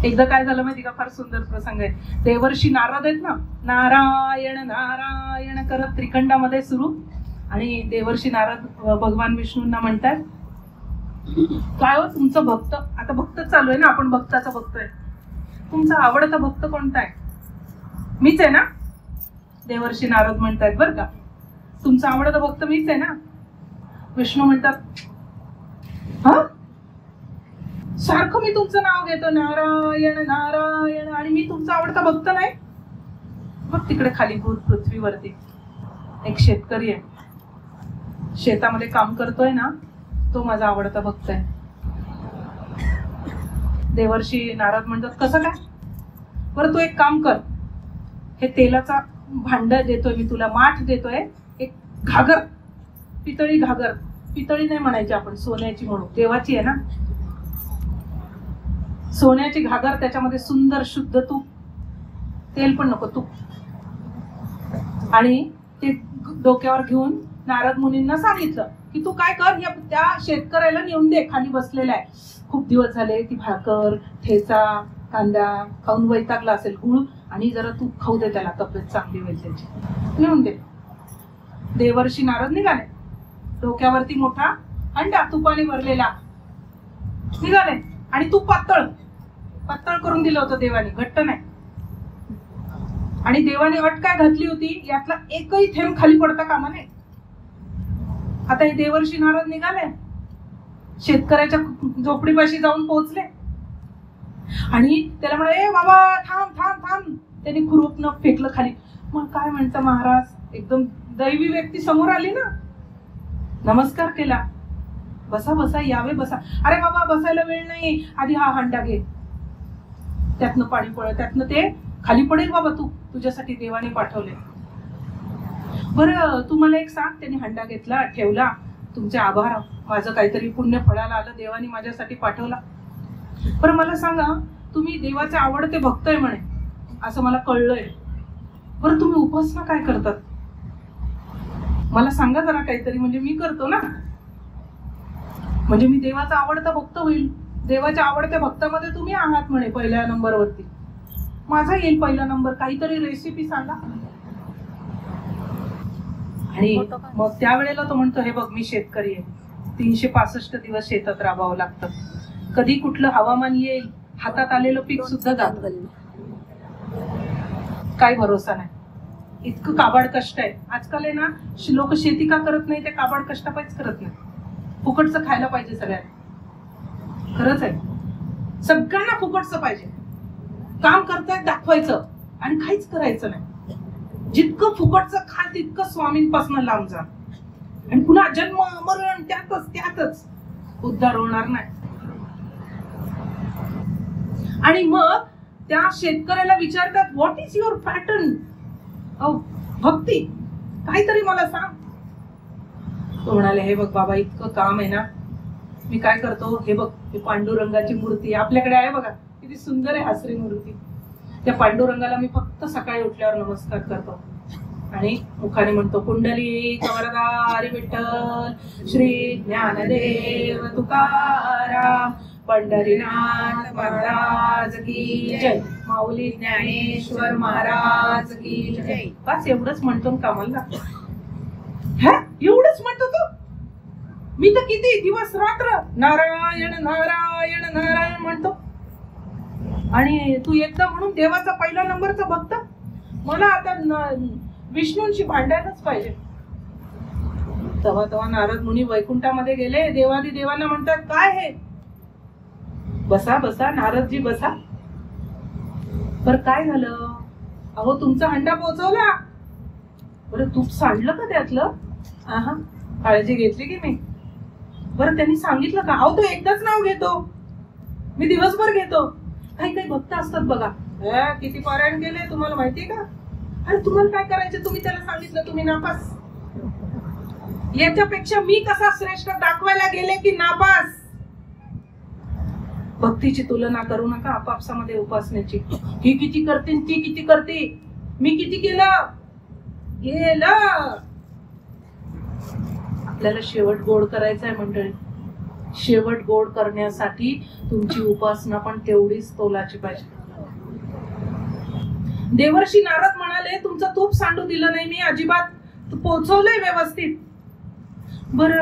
एकदा काय झालं माहिती का, फार सुंदर प्रसंग आहे. देवर्षी नारद आहेत ना, नारायण नारायण करत त्रिखंडामध्ये सुरू. आणि देवर्षी नारद भगवान विष्णूंना म्हणतात, काय हो तुमचं भक्त, आता भक्त चालू आहे ना, आपण भक्ताचा बघतोय, तुमचा आवडता भक्त कोणता आहे? मीच आहे ना. देवर्षी नारद म्हणतात, बरं का, तुमचा आवडता भक्त मीच आहे ना. विष्णू म्हणतात, हा, सारखं मी तुमचं नाव घेतो, नारायण नारायण, आणि मी तुमचा आवडता भक्त नाही? मग तिकडे खाली भूत पृथ्वीवरती एक शेतकरी आहे, शेतामध्ये काम करतोय ना, तो माझा आवडता भक्त आहे. देवर्षी नारद म्हणतात, कसं काय? बरं, तू एक काम कर, हे तेलाचा भांड देतोय मी तुला, माठ देतोय, एक घागर, पितळी घागर, पितळी नाही म्हणायची आपण, सोन्याची म्हणू, देवाची आहे ना, सोन्याची घागर, त्याच्यामध्ये सुंदर शुद्ध तूप, तेल पण नको, तूप, आणि ते डोक्यावर घेऊन नारद मुनींना सांगितलं की तू काय कर, या त्या शेतकऱ्याला नेऊन दे, खाली बसलेला आहे, खूप दिवस झाले, ती भाकर, ठेचा, कांदा खाऊन वैतागला असेल, गुळ आणि जरा तूप खाऊ दे त्याला, तब्येत चांगली होईल त्याची, नेऊन दे. देवर्षी नारद निघाले, डोक्यावरती मोठा अंडा तुपाने भरलेला निघाले, आणि तूप पातळ पातळ करून दिलं होतं देवाने, घट्ट नाही. आणि देवाने अट काय घातली होती, यातला एकही थेंब खाली पडता कामा नये. आता हे देवर्षी नारद निघाले, शेतकऱ्याच्या झोपडीपाशी जाऊन पोहोचले, आणि त्याला म्हणाले, ए बाबा थांब थांब थांब. त्यांनी खुरपणं फेकलं खाली. मग काय म्हणतं महाराज, एकदम दैवी व्यक्ती समोर आली ना, नमस्कार केला, बसा बसा, यावे बसा. अरे बाबा बसायला वेळ नाही, आधी हा हंडा घे, त्यातनं पाणी पड, त्यातनं ते खाली पडेल बाबा, तू तुझ्यासाठी देवाने पाठवले. बरं, तू मला एक सांग. त्यांनी हंडा घेतला, ठेवला, तुमचे आभार, माझं काहीतरी पुण्य फळाला आलं, देवाने माझ्यासाठी पाठवला. बरं मला सांगा, तुम्ही देवाचे आवडते भक्त आहे म्हणे, असं मला कळलंय. बरं तुम्ही उपासना काय करतात, मला सांगा जरा काहीतरी, म्हणजे मी करतो ना, म्हणजे मी देवाचा आवडता भक्त होईल. देवाच्या आवडत्या भक्तामध्ये तुम्ही आहात म्हणे पहिल्या नंबरवरती, माझा येईल पहिला नंबर, काहीतरी रेसिपी सांगा. आणि मग त्यावेळेला तो म्हणतो, हे बघ मी शेतकरी आहे, 365 दिवस शेतात राबावं लागतं, कधी कुठलं हवामान येईल, हातात आलेलं पीक सुद्धा जातं, काही भरोसा नाही, इतकं काबाड कष्ट आहे. आजकाल आहे ना, लोक शेती का करत नाही, ते काबाड कष्टापायच करत नाही, फुकटचं खायला पाहिजे सगळ्यांना. खरंच आहे, सगळ्यांना फुकटचं पाहिजे, काम करतायत दाखवायचं आणि काहीच करायचं नाही. जितकं फुकटचं खा तितकं स्वामींपासून लांब जा, आणि पुन्हा जन्म मरण त्यातच उद्धार होणार नाही. आणि मग त्या शेतकऱ्याला विचारतात, what is your pattern of भक्ती, काहीतरी मला सांग. तो म्हणाले, हे बघ बाबा, इतकं काम आहे ना, मी काय करतो, हे बघ, ही पांडुरंगाची मूर्ती आपल्याकडे आहे बघा, किती सुंदर आहे हसरी मूर्ती. त्या पांडुरंगाला मी फक्त सकाळी उठल्यावर नमस्कार करतो, आणि मुखाने म्हणतो, कुंडली वरदा विठ्ठल श्री ज्ञानदेव तुकाराम पंढरीनाथ महाराज की जय, माऊली ज्ञानेश्वर महाराज की जय. बस एवढंच म्हणतो कामाला लागतो. हा एवढंच म्हणतो तो. मी तर किती दिवस रात्र नारायण नारायण नारायण म्हणतो, आणि तू एकदा म्हणून देवाचा पहिला नंबरचा भक्त, मला आता विष्णूंशी भांडायलाच पाहिजे. तेव्हा तेव्हा नारद मुनी वैकुंठामध्ये गेले, देवादी देवांना म्हणतात, काय हे, बसा बसा नारदजी बसा. बरं काय झालं, अहो तुमचा हंडा पोहोचवला, बरं तूप सांडलं का त्यातलं, आहा काळजी घेतली की मी? बरं त्यांनी सांगितलं का? अहो तो एकदाच नाव घेतो, मी दिवसभर घेतो. काही काही भक्त असतात बघा, किती पारायण केले तुम्हाला माहितीये का? अरे तुम्हाला काय करायचं, तुम्ही त्याला सांगितलं तुम्ही नापास. याच्यापेक्षा मी कसा श्रेष्ठ दाखवायला गेले की नापास. भक्तीची तुलना करू नका आपापसामध्ये उपासनेची. ही किती करते ती किती करते, मी किती केलं. आपल्याला शेवट गोड करायचा आहे मंडळी. शेवट गोड करण्यासाठी तुमची उपासना पण तेवढीच तोलाची पाहिजे. देवर्षी नारद म्हणाले तुमचं तूप सांडू दिलं नाही मी अजिबात, पोचवलंय व्यवस्थित. बर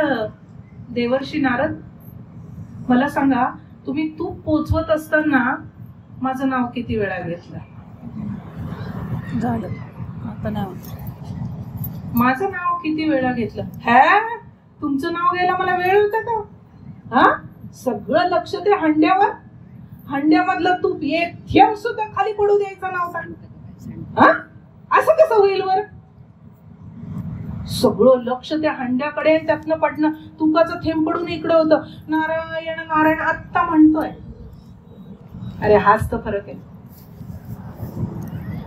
देवर्षी नारद मला सांगा, तुम्ही तूप पोचवत असताना माझं नाव किती वेळा घेतलं? झालं आता नाही. माझं नाव किती वेळा घेतलं? तुमचं नाव घ्यायला मला वेळ होता का? सगळं लक्ष ते हंड्यावर. हंड्यामधलं तूप एक थेंब सुद्धा खाली पडू द्यायचा नव्हता. असं कसं होईल वर? सगळं लक्ष त्या हंड्याकडे, त्यातनं पडणं तुपाचं थेंब पडून इकडं होतं. नारायण नारायण आत्ता म्हणतोय. अरे हाच तर फरक आहे.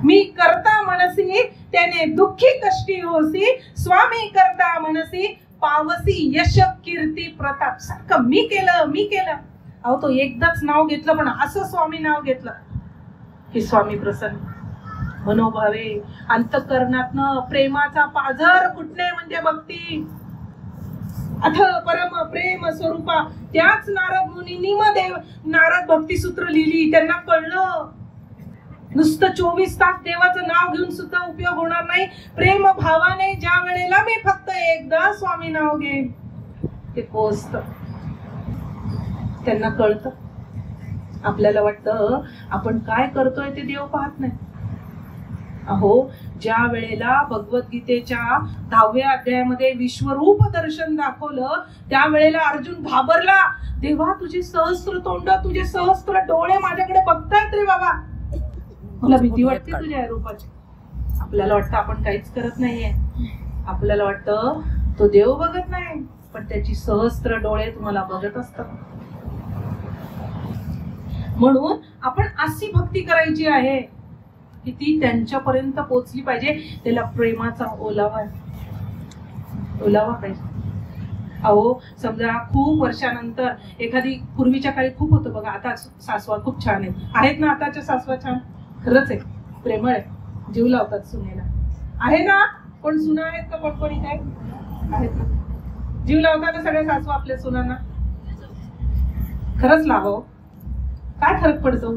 मी करता मनसी त्याने दुःखी कष्टी होसी, स्वामी करता मनसी पावसी यश कीर्ती प्रताप. सारखं मी केलं. अहो तो एकदाच नाव घेतलं, पण असं स्वामी नाव घेतलं की स्वामी प्रसन्न. मनोभावे अंतःकरणातनं प्रेमाचा पाझर फुटणे म्हणजे भक्ती. अथ परम प्रेम स्वरूपा. त्याच नारद मुनींनी नारद भक्ती सूत्र लिहिली. त्यांना कळलं नुसतं 24 तास देवाचं नाव घेऊन सुद्धा उपयोग होणार नाही. प्रेम भावाने ज्या वेळेला मी फक्त एकदा स्वामी नाव घेईन ते पोचत. त्यांना कळतं. आपल्याला वाटतं आपण काय करतोय ते देव पाहत नाही. अहो ज्या वेळेला भगवद्गीतेच्या 10व्या अध्यायामध्ये विश्वरूप दर्शन दाखवलं, त्यावेळेला अर्जुन घाबरला. देवा तुझी सहस्त्र तोंड, तुझे सहस्त्र डोळे माझ्याकडे बघतायत रे बाबा. मला भीती वाटते तुझ्या रूपाची. आपल्याला वाटतं आपण काहीच करत नाहीये. आपल्याला वाटतं तो देव बघत नाही, पण त्याची सहस्त्र डोळे तुम्हाला बघत असतात. म्हणून आपण अशी भक्ती करायची आहे की ती त्यांच्यापर्यंत पोहोचली पाहिजे. त्याला प्रेमाचा ओलावा पाहिजे. अहो समजा खूप वर्षानंतर एखादी, पूर्वीच्या काळी खूप होतं बघा, आता सासवा खूप छान आहेत ना. आताच्या सासवा छान खरंच आहे, प्रेमळ आहे, जीव लावतात सुनेला. आहे ना? कोण सुना आहेत का? कोणी काय आहेत ना? जीव लावतात ना सगळ्या सासवा आपल्या सुनांना. खरंच लावावं. काय फरक पडतो?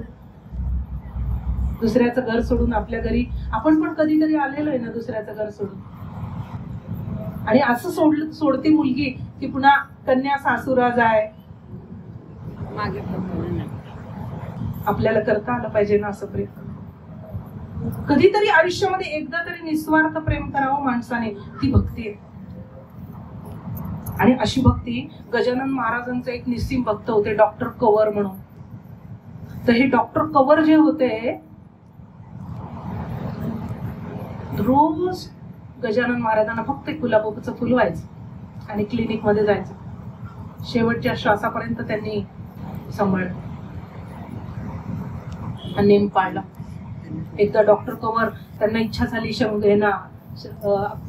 दुसऱ्याचं घर सोडून आपल्या घरी. आपण पण कधीतरी आलेलो आहे ना दुसऱ्याचं घर सोडून. आणि असं सोडते मुलगी की पुन्हा कन्या सासुरा जाय. आपल्याला करता आलं पाहिजे ना असं प्रेम. कधीतरी आयुष्यामध्ये एकदा तरी निस्वार्थ प्रेम करावं माणसाने. ती भक्ती आहे. आणि अशी भक्ती गजानन महाराजांचं एक निस्सीम भक्त होते, डॉक्टर कंवर म्हणून. तर हे डॉक्टर कंवर जे होते, रोज गजानन महाराजांना फक्त गुलाबाचं फुल व्हायचं आणि क्लिनिक मध्ये जायचं. शेवटच्या श्वासापर्यंत त्यांनी सांभाळलं, नेम पाळला. एकदा डॉक्टर कंवर त्यांना इच्छा झाली शंकरेना,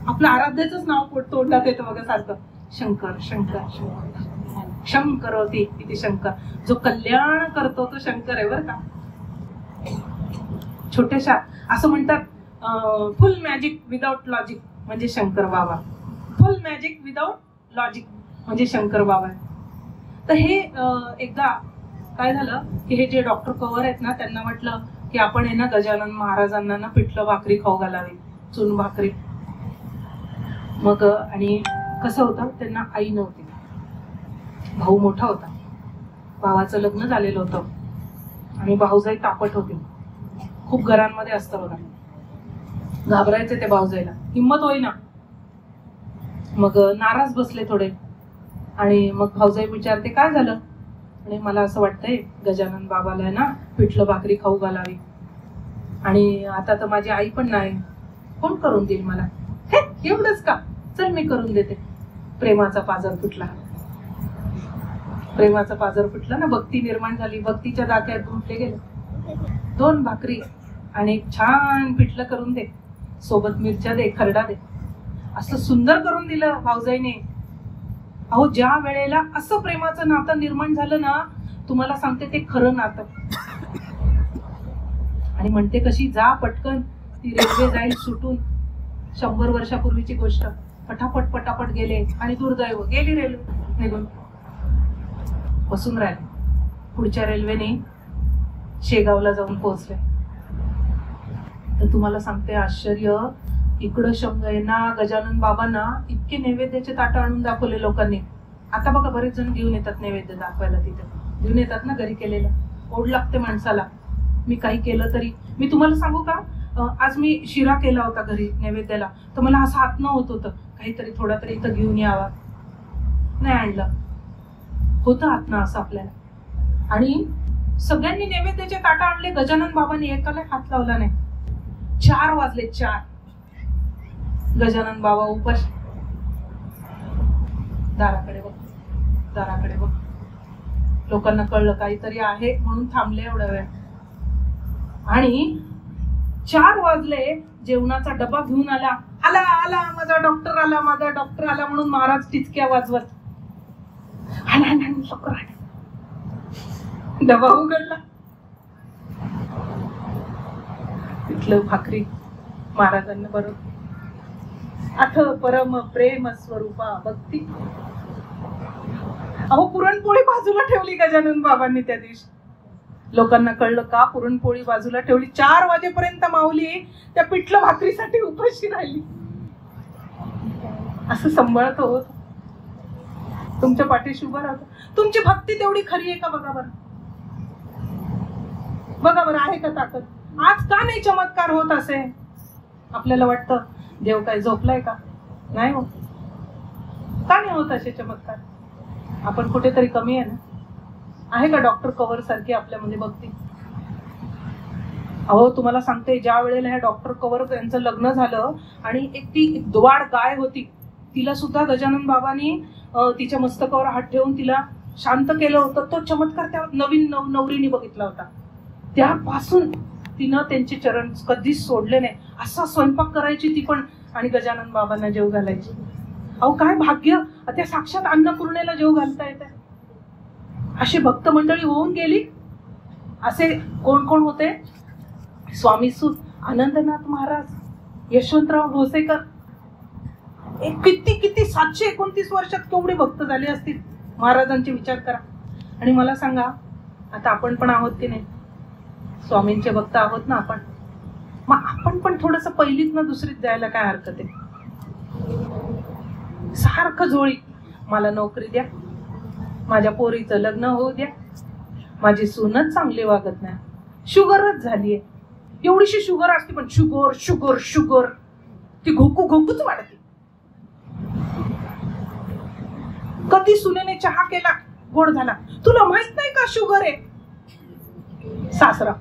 आपलं आराध्याच नाव तोंडात येतं बघा सारखं, शंकर शंकर शंकर. शंकर होती किती शंकर. जो कल्याण करतो तो शंकर आहे बरं का. छोट्याशा असं म्हणतात, फुल मॅजिक विदाउट लॉजिक म्हणजे शंकर बाबा. फुल मॅजिक विदाउट लॉजिक म्हणजे शंकर बाबा. तर हे एकदा काय झालं की हे जे डॉक्टर कंवर आहेत ना, त्यांना म्हटलं की आपण आहे ना गजानन महाराजांना ना पिठलं भाकरी खाऊ घालावी, चून भाकरी. मग आणि कसं होतं, त्यांना आई नव्हती, भाऊ मोठा होता, भावाचं लग्न झालेलं होतं आणि भाऊजाई तापट होती. खूप घरांमध्ये असतं बघा, घाबरायचे ते भाऊजाईला, हिंमत होईना. मग नाराज बसले थोडे. आणि मग भाऊजाई विचारते काय झालं. आणि मला असं वाटतंय गजानन बाबाला ना पिठलं भाकरी खाऊ घालावी, आणि आता तर माझी आई पण नाही, कोण करून देईल मला. हे एवढंच का, चल मी करून देते. प्रेमाचा पाझर फुटला. प्रेमाचा पाझर फुटला ना, भक्ती निर्माण झाली. भक्तीच्या दाक्यात गुंतले गेले. 2 भाकरी आणि एक छान पिठलं करून दे, सोबत मिरच्या दे, खरडा दे, असं सुंदर करून दिलं भाऊजाईने. अहो, ज्या वेळेला असं प्रेमाचं नातं निर्माण झालं ना, तुम्हाला सांगते ते खरं नातं. आणि म्हणते कशी, जा पटकन, ती रेल्वे जाईल सुटून. 100 वर्षापूर्वीची गोष्ट. पटापट पटापट गेले आणि दुर्दैव गेली रेल्वे निघून. बसून राहिले. पुढच्या रेल्वेने शेगावला जाऊन पोहोचले. तर तुम्हाला सांगते आश्चर्य, इकडं शंभयना गजानन बाबांना इतके नैवेद्याचे ताट आणून दाखवले लोकांनी. आता बघा बरेच जण घेऊन येतात नैवेद्य दाखवायला, तिथे घेऊन येतात ना घरी केलेलं. ओढ लागते माणसाला. मी काही केलं तरी, मी तुम्हाला सांगू का, आज मी शिरा केला होता घरी नैवेद्याला, तर मला असं हातनं होत होतं काहीतरी थोडा तरी इथं घेऊन यावा. नाही आणलं, होतं हातनं असं आपल्याला. आणि सगळ्यांनी नैवेद्याचे ताट आणले. गजानन बाबांनी एकाला हात लावला नाही. 4 वाजले, 4. गजानन बाबा उपास. दाराकडे बघ, दाराकडे बघ. लोकांना कळलं काहीतरी आहे म्हणून थांबले एवढा वेळ. आणि 4 वाजले, जेवणाचा डबा घेऊन आला. आला आला माझा डॉक्टर आला, माझा डॉक्टर आला म्हणून महाराज टिचक्या वाजवत. डबा उघडला. पिठलं भाकरी महाराजांना बरोबर. अथ परम प्रेम स्वरूपा भक्ती. अहो, पुरणपोळी बाजूला ठेवली गजानन बाबांनी त्या दिवशी. लोकांना कळलं का पुरणपोळी बाजूला ठेवली. 4 वाजेपर्यंत माऊली त्या पिठलं भाकरीसाठी उपाशी राहिली. असं सांभाळत होत. तुमच्या पाठीशी उभं राहतो. तुमची भक्ती तेवढी खरी आहे का बघा बरं. बघा बरं, आहे का ताकद. आज का नाही चमत्कार होत असे. आपल्याला वाटतं देव काय झोपलाय का. नाही हो, का नाही होत असे चमत्कार. आपण कुठेतरी कमी आहे ना. आहे का डॉक्टर कवर सारखी आपल्यामध्ये भक्ती. अहो, तुम्हाला सांगते, ज्या वेळेला ह्या डॉक्टर कवर यांचं लग्न झालं आणि एक ती द्वाड गाय होती, तिला सुद्धा गजानन बाबांनी तिच्या मस्तकावर हात ठेवून तिला शांत केलं होतं. तो चमत्कार त्या नवीन नवरीने बघितला होता. त्यापासून तिनं त्यांचे चरण कधीच सोडले नाही. असा स्वयंपाक करायची ती पण, आणि गजानन बाबांना जेव घालायची. अहो, काय भाग्य. त्या साक्षात अन्नपूर्णेला जेव घालता येते. अशी भक्त मंडळी होऊन गेली. असे कोण कोण होते. स्वामी सूत आनंदनाथ महाराज, यशवंतराव भोसेकर. किती किती 729 वर्षात केवढे भक्त झाले असतील. महाराजांचे विचार करा. आणि मला सांगा, आता आपण पण आहोत की नाही, स्वामींचे भक्त आहोत ना आपण. मग आपण पण थोडस पहिलीत ना दुसरीत जायला काय हरकत आहे. सारखं झोळी, मला नोकरी द्या, माझ्या पोरीचं लग्न होऊ द्या, माझी सूनच चांगली वागत नाही, शुगरच झालीये. एवढीशी शुगर असते पण शुगर शुगर शुगर ती घोकू घोकूच वाढते. कधी सुनेने चहा केला गोड झाला, तुला माहित नाही का शुगर आहे. सासरा.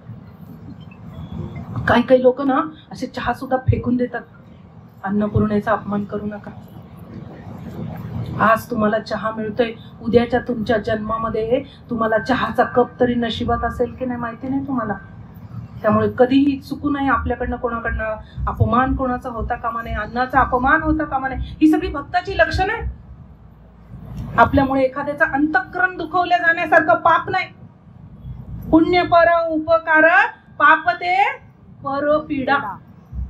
काही काही लोक ना असे चहा सुद्धा फेकून देतात. अन्नपूर्णेचा अपमान करू नका. आज तुम्हाला चहा मिळतोय, उद्याच्या तुमच्या जन्मामध्ये तुम्हाला चहाचा कप तरी नशिबात असेल की नाही माहिती नाही तुम्हाला. त्यामुळे कधीही चुकू नये आपल्याकडनं कोणाकडनं. अपमान कोणाचा होता कामा नये, अन्नाचा अपमान होता कामा नये. ही सगळी भक्ताची लक्षणं आहे. आपल्यामुळे एखाद्याचा अंतःकरण दुखवल्या जाण्यासारखं पाप नाही. पुण्य पर उपकार, पाप ते पर पीडा.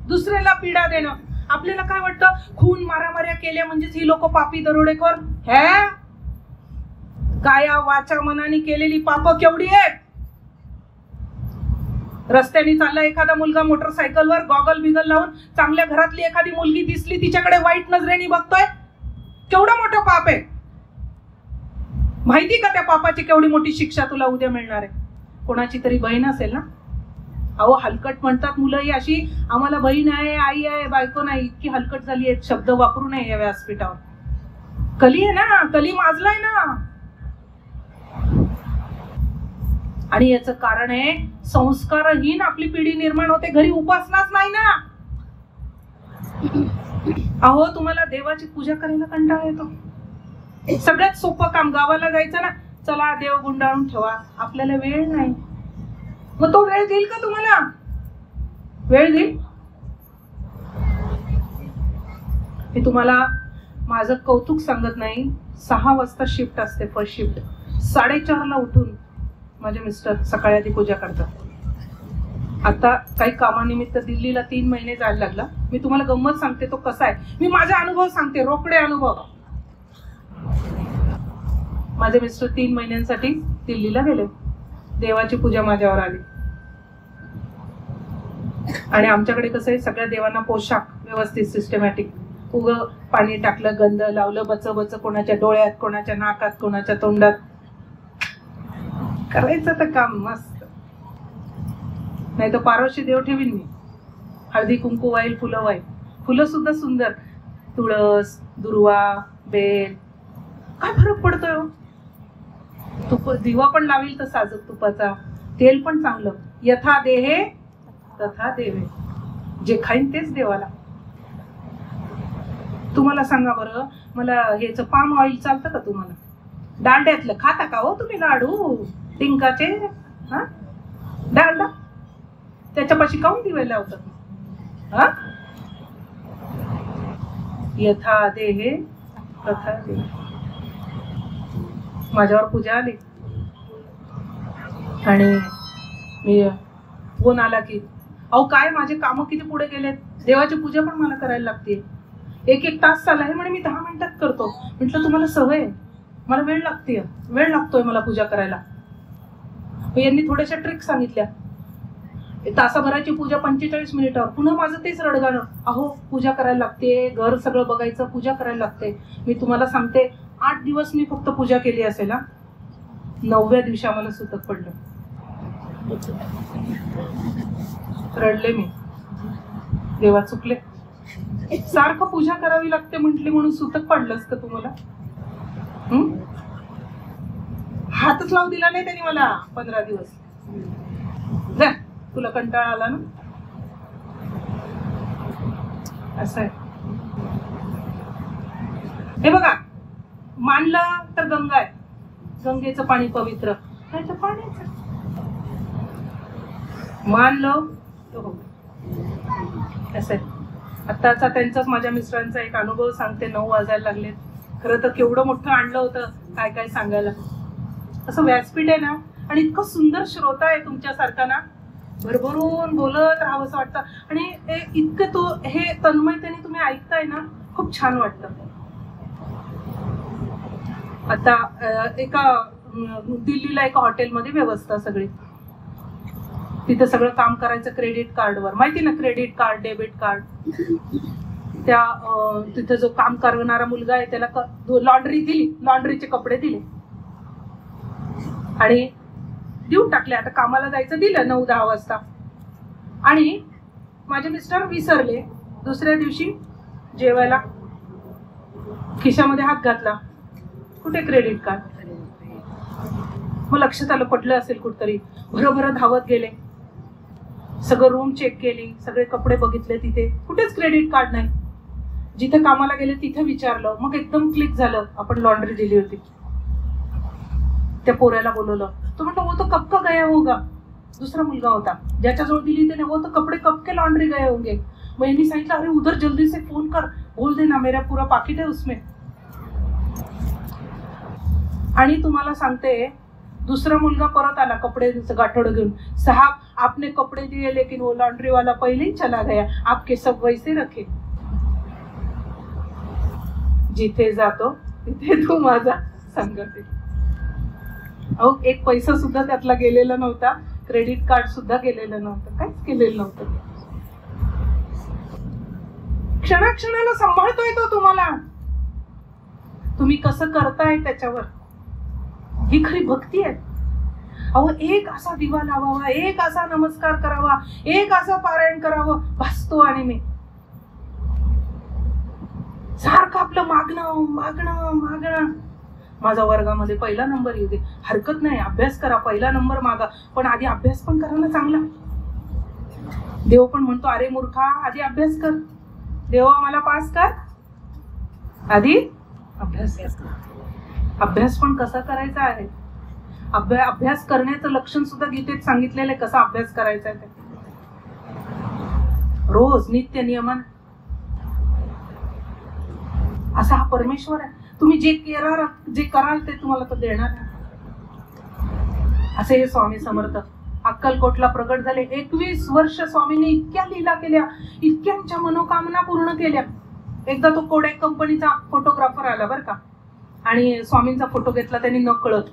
दुसऱ्याला पीडा देणं. आपल्याला काय वाटतं, खून मारामाऱ्या केल्या म्हणजेच ही लोक पापी दरोडेखोर. हे काया वाचा मनाने केलेली पाप केवढी आहेत. रस्त्याने चालला एखादा मुलगा मोटरसायकलवर गॉगल बिगल लावून, चांगल्या घरातली एखादी मुलगी दिसली तिच्याकडे वाईट नजरेने बघतोय, केवढं मोठं पाप आहे. माहिती का त्या पापाची केवढी मोठी शिक्षा तुला उद्या मिळणार आहे. कोणाची तरी बहीण असेल ना. अहो, हलकट म्हणतात मुलं ही अशी, आम्हाला बहीण आहे, आई आहे, बायको नाही. इतकी हलकट झाली आहे, शब्द वापरू नये या व्यासपीठावर. कली आहे ना, कली माजलाय ना. आणि याचं कारण आहे संस्कारहीन आपली पिढी निर्माण होते. घरी उपासनाच नाही ना. अहो, तुम्हाला देवाची पूजा करायला कंटाळा येतो. सगळ्यात सोपं काम. गावाला जायचं ना, चला देव गुंडाळून ठेवा, आपल्याला वेळ नाही. मग तो वेळ देईल का तुम्हाला? वेळ देईल? मी तुम्हाला माझं कौतुक सांगत नाही. 6 वाजता शिफ्ट असते, फर्स्ट शिफ्ट. 4:30ला उठून माझे मिस्टर सकाळी आधी पूजा करतात. आता काही कामानिमित्त दिल्लीला 3 महिने जायला लागला. मी तुम्हाला गंमत सांगते तो कसा आहे. मी माझा अनुभव सांगते, रोकडे अनुभव. माझे मिस्टर 3 महिन्यांसाठी दिल्लीला गेले. देवाची पूजा माझ्यावर आली. आणि आमच्याकडे कसं आहे, सगळ्या देवांना पोशाख व्यवस्थित सिस्टमॅटिक. उगं पाणी टाकलं, गंध लावलं, बच बच, कोणाच्या डोळ्यात, कोणाच्या नाकात, कोणाच्या तोंडात. करायचं तर काम मस्त. नाही तर पारोशी देव ठेवीन मी. हळदी कुंकू वाईल, फुलं वाईल. फुलं सुद्धा सुंदर, तुळस, दुर्वा, बेल. काय फरक पडतोय? तुप दिवा पण लावील तर साजूक तुपाचा. तेल पण चांगलं. यथा देहे तथा देवे. जे खाईन तेच देवाला. तुम्हाला सांगा बरं, मला हेच पाम ऑइल चालतं का तुम्हाला? डालड्यातलं खाता का हो तुम्ही लाडू डिंकाचे? हा, डालडा त्याच्यापाशी काऊन दिवे लावतात? हा, यथा देहे तथा देवे. माझ्यावर पूजा आली आणि मी फोन आला की अहो काय माझे काम किती पुढे गेलेत, देवाची पूजा पण मला करायला लागते. 1-1 तास चालला आहे म्हणे, मी 10 मिनिटात करतो. म्हटलं तुम्हाला सवय, मला वेळ लागतोय मला पूजा करायला. यांनी थोड्याशा ट्रिक सांगितल्या. तासाभराची पूजा 45 मिनिटावर. पुन्हा माझं तेच रडगाणं, अहो पूजा करायला लागते, घर सगळं बघायचं, पूजा करायला लागते. मी तुम्हाला सांगते, 8 दिवस मी फक्त पूजा केली असेल ना. 9व्या दिवशी आम्हाला सुतक पडलं. रडले मी, देवा चुकले. सारखं पूजा करावी लागते म्हटली म्हणून सुतक पडलंच का तुम्हाला? हातच लावू दिला नाही त्यांनी मला 15 दिवस. जा, तुला कंटाळा आला ना. असं आहे. हे बघा, मानलं तर गंगा आहे, गंगेचं पाणी पवित्र, नाही तर पाण्याचं. मानलं असं आहे. आत्ताचा त्यांचाच माझ्या मिस्टरांचा एक अनुभव सांगते. 9 वाजायला लागलेत. खरं तर केवढं मोठं आणलं होतं, काय काय सांगायला. असं व्यासपीठ आहे ना, आणि इतकं सुंदर श्रोता आहे तुमच्यासारखा ना, भरभरून बोलत राहावंसं वाटतं. आणि इतकं तो हे तन्मयतेने तुम्ही ऐकताय ना, खूप छान वाटतं. आता दिल्लीला एका हॉटेलमध्ये व्यवस्था सगळी. तिथं सगळं काम करायचं क्रेडिट कार्डवर. माहिती ना, क्रेडिट कार्ड, डेबिट कार्ड. त्या तिथं जो काम करणारा मुलगा आहे त्याला लॉन्ड्री दिली, लॉन्ड्रीचे कपडे दिले आणि देऊन टाकले. आता कामाला जायचं दिलं 9-10 वाजता. आणि माझे मिस्टर विसरले. दुसऱ्या दिवशी जेवायला खिशामध्ये हात घातला, कुठे क्रेडिट कार्ड. मग लक्षात आलं, पडलं असेल कुठतरी. भरभर धावत गेले, सगळं रूम चेक केली, सगळे कपडे बघितले, तिथे कुठेच क्रेडिट कार्ड नाही. जिथे कामाला गेले तिथे विचारलं, मग एकदम क्लिक झालं, आपण लॉन्ड्री दिली होती. त्या पोऱ्याला बोलवलं. तो म्हणतो वो तो कब का गया होगा. दुसरा मुलगा होता ज्याच्याजवळ दिली त्याने, वो तो कपडे कब के लॉन्ड्री गए होंगे. मग यांनी सांगितलं, अरे उधर जल्दी से फोन कर, बोल देना मेरा पूरा पाकिट है उसमें. आणि तुम्हाला सांगते, दूसरा मुलगा परत आला कपडे गाठोडं घेऊन. साहब आपने कपडे दिए लेकिन वो लॉन्ड्री वाला पहले ही चला गया, आपके सब वैसे रखे. जिथे जातो तिथे तू माझा संगती. अहो, एक पैसा सुद्धा त्यातला गेलेला नव्हता, क्रेडिट कार्ड सुद्धा गेलेलं नव्हतं, काहीच केलेलं नव्हतं. क्षणाक्षणाला सांभाळतोय तो तुम्हाला. तुम्ही कसं करताय त्याच्यावर. ही खरी भक्ती आहे. अहो, एक असा दिवा लावावा, एक असा नमस्कार करावा, एक असं पारायण करावं, भासतो. आणि मी सारखं आपलं मागणं मागणं मागणं. माझा वर्गामध्ये पहिला नंबर येऊ दे, हरकत नाही, अभ्यास करा, पहिला नंबर मागा, पण आधी अभ्यास पण करा ना चांगला. देव पण म्हणतो, अरे मूर्खा, आधी अभ्यास कर, देवा मला पास कर, आधी अभ्यास कर. अभ्यास पण कसा करायचा आहे, अभ्यास करण्याचं लक्षण सुद्धा गीतेत सांगितलेलं आहे, कसा अभ्यास करायचा आहे ते. रोज नित्य नियमन. असा हा परमेश्वर आहे. तुम्ही जे कराल ते तुम्हाला तो देणार. असे हे स्वामी समर्थ अक्कलकोटला प्रगट झाले. 21 वर्ष स्वामींनी इतक्या लीला केल्या, इतक्यांच्या मनोकामना पूर्ण केल्या. एकदा तो कोडॅक कंपनीचा फोटोग्राफर आला बरं का, आणि स्वामींचा फोटो घेतला त्यांनी न कळत.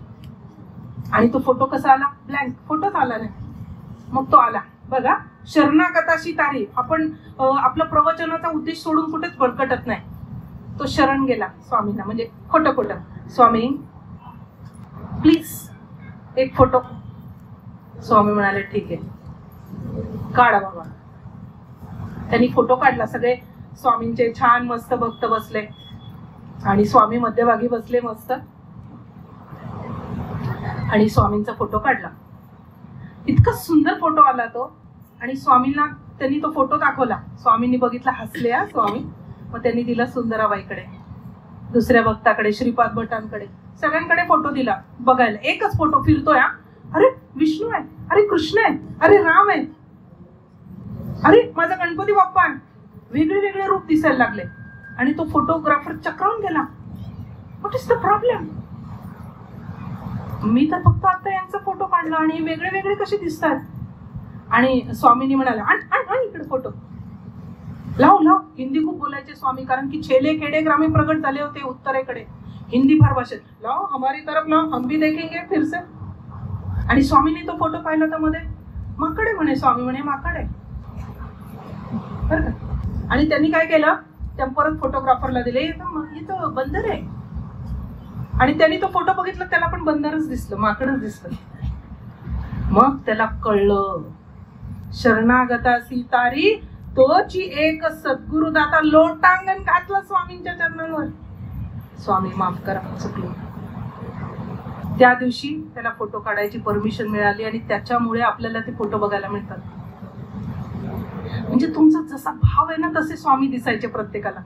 आणि तो फोटो कसा आला, ब्लँक, फोटोच आला नाही. मग तो आला बघा, शरणागताशी तारी. आपण आपलं प्रवचनाचा उद्देश सोडून कुठेच भरकटत नाही. तो शरण गेला स्वामींना, म्हणजे खोटं खोटं, स्वामी प्लीज एक फोटो. स्वामी म्हणाले ठीक आहे, काढा बाबा. त्यांनी फोटो काढला. सगळे स्वामींचे छान मस्त भक्त बसले आणि स्वामी मध्यभागी बसले मस्त, आणि स्वामींचा फोटो काढला. इतका सुंदर फोटो आला तो. आणि स्वामींना त्यांनी तो फोटो दाखवला. स्वामींनी बघितला, हसले हा स्वामी. मग त्यांनी दिला सुंदराबाईकडे, दुसऱ्या भक्ताकडे, श्रीपाद भटांकडे, सगळ्यांकडे फोटो दिला बघायला. एकच फोटो फिरतोय. अरे विष्णू आहे, अरे कृष्ण आहे, अरे राम आहे, अरे माझा गणपती बाप्पा आहे. वेगळे वेगळे रूप दिसायला लागले. आणि तो फोटोग्राफर चक्रावून गेला. What is the problem? मी तर फक्त आता यांचा फोटो काढला आणि वेगळे वेगळे कसे दिसतात. आणि स्वामींनी म्हणाला, आण इकडे फोटो, लाव. हिंदी खूप बोलायचे स्वामी, कारण की छेले खेडे ग्रामे प्रगट झाले होते उत्तरेकडे, हिंदी फार भाषेत. लाव हमारी तरफ लाव, हम भी देखेंगे फिर से. आणि स्वामींनी तो फोटो पाहिला तर मध्ये माकडे म्हणे. स्वामी म्हणे माकडे बरं का. आणि त्यांनी काय केलं, त्या परत फोटोग्राफरला दिले, इथं बंदर आहे. आणि त्यांनी तो फोटो बघितला, त्याला पण बंदरच दिसलं, माकडच दिसलं. मग त्याला कळलं, शरणागता सीतारी तोची एक सद्गुरुदाता. लोटांगण घातलं स्वामींच्या चरणांवर. स्वामी माफ करा, चुकलो. त्या दिवशी त्याला फोटो काढायची परमिशन मिळाली आणि त्याच्यामुळे आपल्याला ते फोटो बघायला मिळतात. म्हणजे तुमचा जसा भाव आहे ना, तसे स्वामी दिसायचे प्रत्येकाला.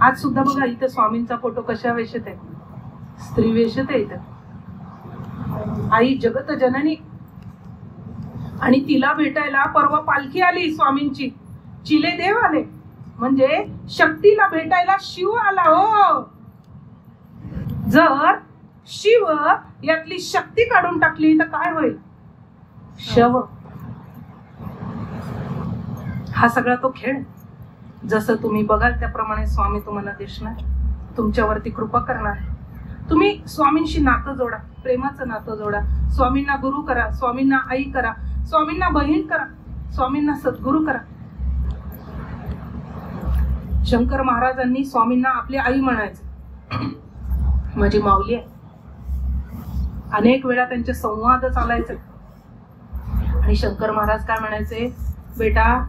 आज सुद्धा बघा इथं स्वामींचा फोटो कशा वेशेत आहे, स्त्री वेशेत आहे इथं. आई जगत जननी. आणि तिला भेटायला परवा पालखी आली स्वामींची, चिले देव आले. म्हणजे शक्तीला भेटायला शिव आला. हो, जर शिव यातली शक्ती काढून टाकली तर काय होईल, शव. हा सगळा तो खेळ. जसं तुम्ही बघाल त्याप्रमाणे स्वामी तुम्हाला दिसणार, तुमच्यावरती कृपा करणार. तुम्ही स्वामींशी नातं जोडा, प्रेमाचं नातं जोडा. स्वामींना गुरु करा, स्वामींना आई करा, स्वामींना बहीण करा, स्वामींना सद्गुरू करा. शंकर महाराजांनी स्वामींना आपली आई म्हणायचं, माझी माऊली आहे. अनेक वेळा त्यांचे संवाद चालायचे. आणि शंकर महाराज काय म्हणायचे, बेटा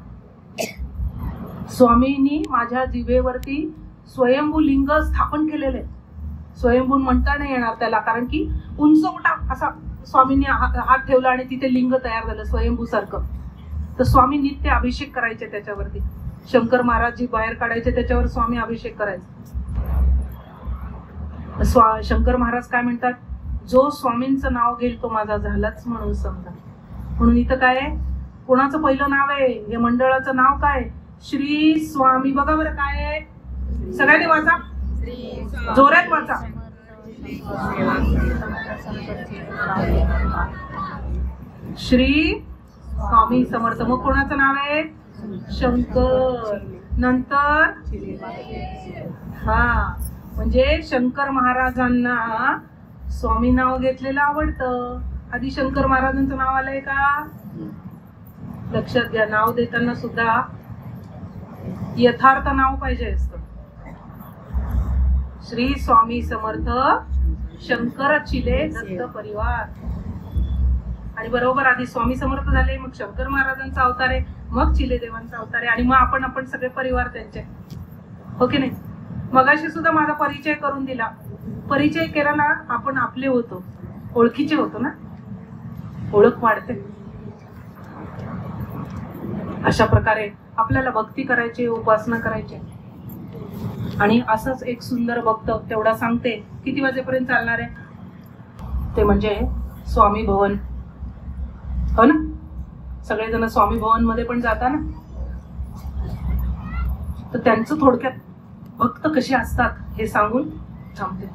स्वामींनी माझ्या जिभेवरती स्वयंभू लिंग स्थापन केलेले. स्वयंभू म्हणता नाही येणार त्याला, कारण की उंच मोठा असा स्वामींनी हात ठेवला आणि तिथे लिंग तयार झालं स्वयंभू सारखं. तर स्वामी नित्य अभिषेक करायचे त्याच्यावरती. शंकर महाराज जी बाहेर काढायचे त्याच्यावर स्वामी अभिषेक करायचे. शंकर महाराज काय म्हणतात, जो स्वामींचं नाव घेईल तो माझा झालाच म्हणून समजा. म्हणून इथं काय आहे, कोणाचं पहिलं नाव आहे, या मंडळाचं नाव काय, श्री स्वामी. बघा बरं काय आहे, सगळ्यांनी वाचा, जोरात वाचा. श्री स्वामी समर्थ. मग कोणाचं नाव आहे, शंकर. नंतर हा, म्हणजे शंकर महाराजांना स्वामी नाव घेतलेलं आवडतं. आधी शंकर महाराजांचं नाव आलंय का, लक्षात घ्या. नाव देताना सुद्धा यथार्थ नाव पाहिजे असतं. श्री स्वामी समर्थ शंकर चिले दत्त परिवार. आणि बरोबर आधी स्वामी समर्थ झाले, मग शंकर महाराजांचा अवतार आहे, मग चिले देवांचा अवतार आहे, आणि मग आपण सगळे परिवार त्यांचे. हो की नाही. मगाशी सुद्धा माझा परिचय करून दिला. परिचय केला ना, आपण आपले होतो, ओळखीचे होतो ना, ओळख वाढते. अशा प्रकारे आपल्याला भक्ती करायची, उपासना करायची. आणि असंच एक सुंदर भक्त तेवढा सांगते किती वाजेपर्यंत चालणार आहे ते म्हणजे स्वामी भवन. हो ना, सगळेजण स्वामी भवन मध्ये पण जाता ना. तर त्यांचं थोडक्यात भक्त कसे असतात हे सांगून थांबते.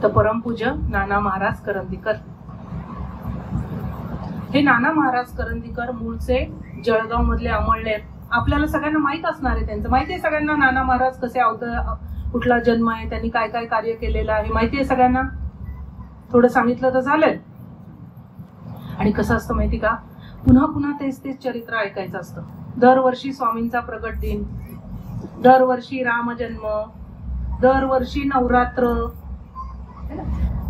तर परमपूज्य नाना महाराज करंदीकर, हे नाना महाराज करंदीकर मूळचे जळगाव मधले अमळले आहेत. आपल्याला सगळ्यांना माहित असणार आहे त्यांचं. माहिती आहे सगळ्यांना नाना महाराज कसे कुठला जन्म आहे, त्यांनी काय काय कार्य केलेलं आहे माहिती आहे सगळ्यांना. थोडं सांगितलं तर चालेल. आणि कसं असतं माहिती का, पुन्हा पुन्हा तेच तेच चरित्र ऐकायचं असतं. दरवर्षी स्वामींचा प्रगट दिन, दरवर्षी रामजन्म, दरवर्षी नवरात्र,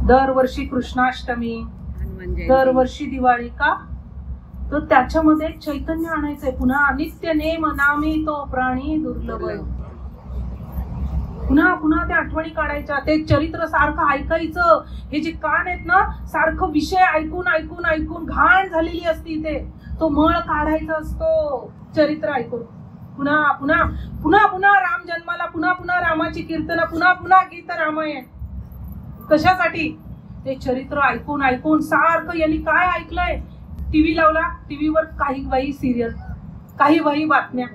दरवर्षी कृष्णाष्टमी, दरवर्षी दिवाळी. का तर त्याच्यामध्ये चैतन्य आणायचंय. पुन्हा नित्य नेम नामी तो प्राणी दुर्लभ. पुन्हा पुन्हा त्या आठवणी काढायच्या, ते चरित्र सारखं ऐकायचं. हे जे कान आहेत ना, सारखं विषय ऐकून ऐकून ऐकून घाण झालेली असती, ते तो मळ काढायचा असतो चरित्र ऐकून. पुन्हा पुन्हा पुन्हा पुन्हा राम जन्माला, पुन्हा पुन्हा रामाची कीर्तन, पुन्हा पुन्हा गीत रामायण. कशासाठी? ते चरित्र ऐकून ऐकून सारखं. यांनी काय ऐकलंय, टीव्ही लावला, टीव्हीवर काही बाई सिरियल, काही बाई बातम्या.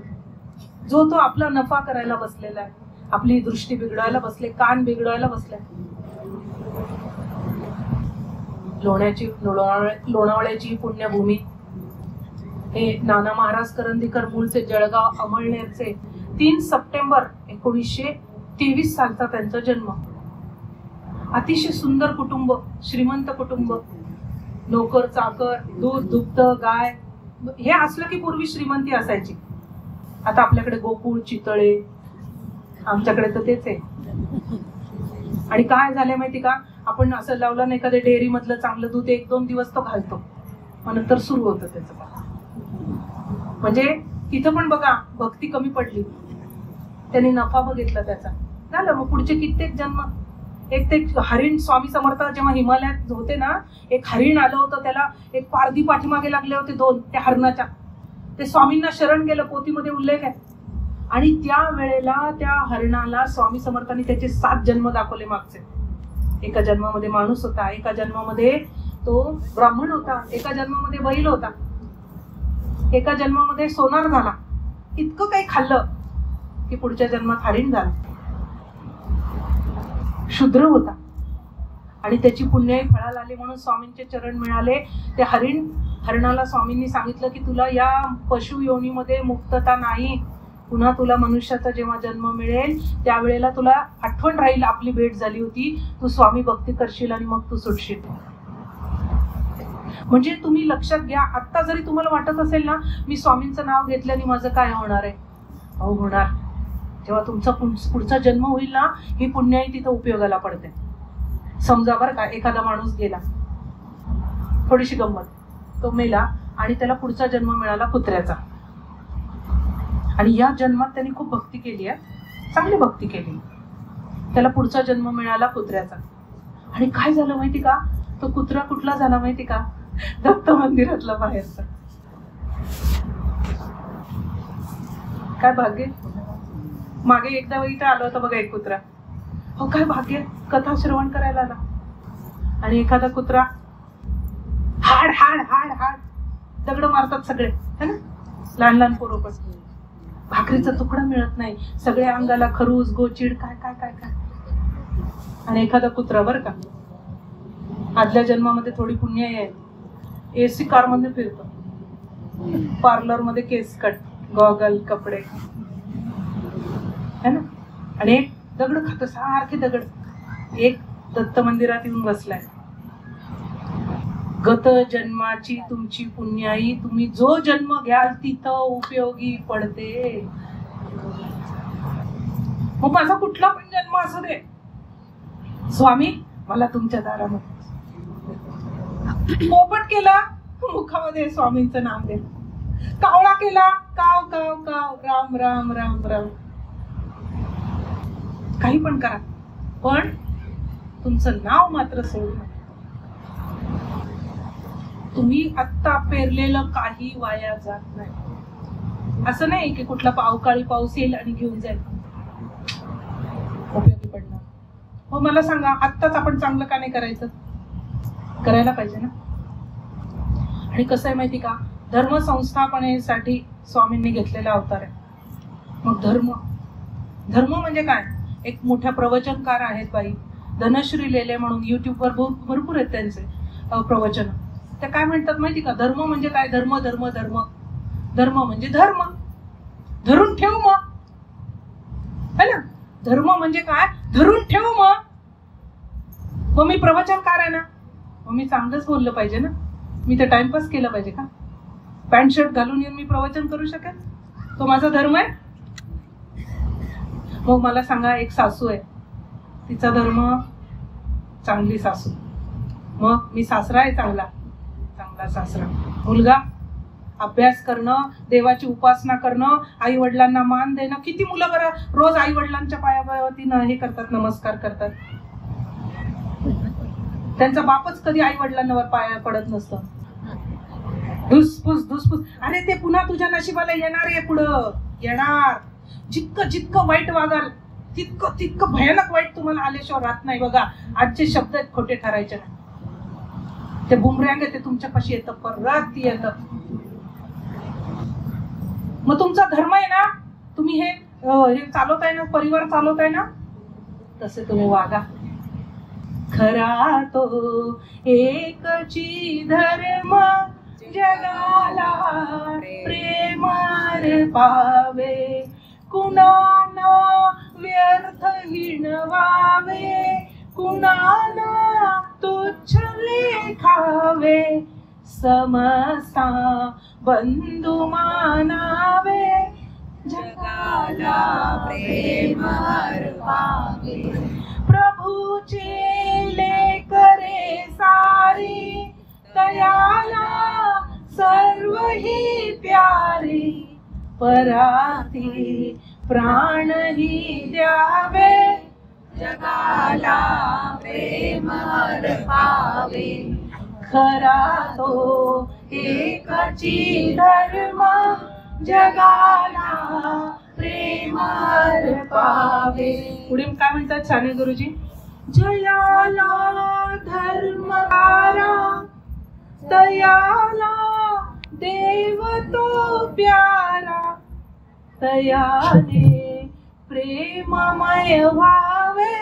जो तो आपला नफा करायला बसलेला आहे, आपली दृष्टी बिघडवायला बसले, कान बिघडवायला बसले. लोणावळ्याची पुण्यभूमी, हे नाना महाराज करंदीकर मूळचे जळगाव अमळनेरचे. 3 सप्टेंबर 1923 सालचा त्यांचा जन्म. अतिशय सुंदर कुटुंब, श्रीमंत कुटुंब. नोकर चाकर, दूध दुभत गाय हे असलं की पूर्वी श्रीमंती असायची. आता आपल्याकडे गोकुळ चितळे, आमच्याकडे तर तेच आहे. आणि काय झालंय माहिती का, आपण असं लावलं नाही एखाद्या डेअरी मधलं चांगलं दूध 1-2 दिवस तो घालतो, मग नंतर सुरू होतं त्याचं. म्हणजे तिथं पण बघा भक्ती कमी पडली, त्यांनी नफा बघितला त्याचा, झालं. मग पुढचे कित्येक जन्म. एक ते हरिण, स्वामी समर्थ जेव्हा हिमालयात होते ना, एक हरिण आलं होतं, त्याला एक पारधी पाठीमागे लागले होते 2 त्या हरणाच्या. ते स्वामींना शरण गेलं, पोथीमध्ये उल्लेख आहे. आणि त्या वेळेला त्या हरणाला स्वामी समर्थांनी त्याचे 7 जन्म दाखवले मागचे. एका जन्मामध्ये माणूस होता, एका जन्मामध्ये तो ब्राह्मण होता, एका जन्मामध्ये बैल होता, एका जन्मामध्ये सोनार झाला. इतकं काही खाल्लं की पुढच्या जन्मात हरिण झाला. शूद्र होता आणि त्याची पुण्याई फळाला आली म्हणून स्वामींचे चरण मिळाले. ते हरणाला स्वामींनी सांगितलं की तुला या पशु योनीमध्ये मुक्तता नाही, पुन्हा तुला मनुष्याचा जेव्हा जन्म मिळेल त्यावेळेला तुला आठवण राहील आपली भेट झाली होती, तू स्वामी भक्ती करशील आणि मग तू सुटशील. म्हणजे तुम्ही लक्षात घ्या, आता जरी तुम्हाला वाटत असेल ना मी स्वामींचं नाव घेतल्याने माझं काय होणार आहे, अहो होणार. जेव्हा तुमचा पुढचा जन्म होईल ना, ही पुण्याई तिथं उपयोगाला पडते. समजा बरं का, एखादा माणूस गेला, थोडीशी गंमत, तो मेला आणि त्याला पुढचा जन्म मिळाला कुत्र्याचा. आणि या जन्मात त्यांनी खूप भक्ती केली आहे, चांगली भक्ती केली, त्याला पुढचा जन्म मिळाला कुत्र्याचा. आणि काय झालं माहिती का, तो कुत्रा कुठला झाला माहिती का, दत्त मंदिरातला बाहेरचा. काय भाग्य. मागे एकदा इथं आलो होता बघा एक कुत्रा, हो काय भाग्य, कथा श्रवण करायला आला. आणि एखादा कुत्रा हाड हाड हाड हाड दगड मारतात सगळे, है ना, लहान लहान पोरं पण. भाकरीचा तुकडा मिळत नाही, सगळ्या अंगाला खरूज गोचिड काय काय काय काय. आणि एखादा कुत्रा बरं का, आदल्या जन्मामध्ये थोडी पुण्य आहे, एसी कार मध्ये फिरतो, पार्लर मध्ये केस कट, गॉगल, कपडे, है ना. आणि एक दगड खातो, सारखे दगड. एक दत्त मंदिरात येऊन बसलाय. गत जन्माची तुमची पुण्याई तुम्ही जो जन्म घ्याल तिथं उपयोगी पडते. मग माझा कुठला पण जन्म असू दे, स्वामी मला तुमच्या दारामध्ये. पोपट केला, मुखामध्ये स्वामींचं नाम दे. कावळा केला, काव काव काव, राम राम राम राम. काही पण करा, पण तुमचं नाव मात्र सोडू नका. तुम्ही आत्ता पेरलेलं काही वाया जात नाही. असं नाही की कुठला अवकाळी पाऊस येईल आणि घेऊन जाईल. हो मला सांगा, आत्ताच आपण चांगलं का नाही करायचं? करायला पाहिजे ना. आणि कसं आहे माहिती का, धर्म संस्थापनेसाठी स्वामींनी घेतलेला अवतार आहे. मग धर्म म्हणजे काय? एक मोठ्या प्रवचनकार आहेत बाई, धनश्री लेले म्हणून, युट्यूबवर भरपूर आहेत त्यांचे प्रवचन. ते काय म्हणतात माहिती का, धर्म म्हणजे काय? धर्म धर्म धर्म धर्म म्हणजे धर्म धरून ठेव मग, है ना. धर्म म्हणजे काय? धरून ठेव मग मी प्रवचनकार आहे ना, मग मी चांगलंच बोललं पाहिजे ना. मी तर टाइमपास केलं पाहिजे का? पॅन्ट शर्ट घालून येऊन मी प्रवचन करू शकेल? तो माझा धर्म आहे? मग मला सांगा, एक सासू आहे, तिचा धर्म चांगली सासू. मग मी सासरा आहे चांगला सासरा. मुलगा अभ्यास करणं, देवाची उपासना करणं, आई वडिलांना मान देणं. किती मुलं बरं रोज आई वडिलांच्या पायावरती हे करतात, नमस्कार करतात. त्यांचा बापच कधी आई वडिलांवर पाया पडत नसतं. धुसफूस. अरे ते पुन्हा तुझ्या नशिबाला येणार आहे, पुढं येणार. जितकं वाईट वागाल तितकं भयानक वाईट तुम्हाला आल्याशिवाय राहत नाही. बघा, आजचे शब्द खोटे ठरायचे नाही. ते बुमरँग आहे, ते तुमच्यापाशी येतं, परत येतं. मग तुमचा धर्म आहे ना, तुम्ही हे चालवताय ना, परिवार चालवताय ना, तसे तुम्ही वागा. खरा तो एकची धर्म जगाला प्रेम पावे, कुणाला व्यर्थ हिणवावे, कुणाला तुच्छ लेखावे, समसा बंधू मानावे, जगाला प्रेम पावे. प्रभूचे लेकरे सारी, दयाला सर्व ही प्यारी, पराती प्राण ही द्यावे, जगाला प्रेम पावे. खरा तो एकची धर्म जगाला प्रेम पावे. पुढे काय म्हणतात साने गुरुजी? जयाला धर्मकारा, तयाला देव तो प्यारा, तयाने प्रेममय व्हावे,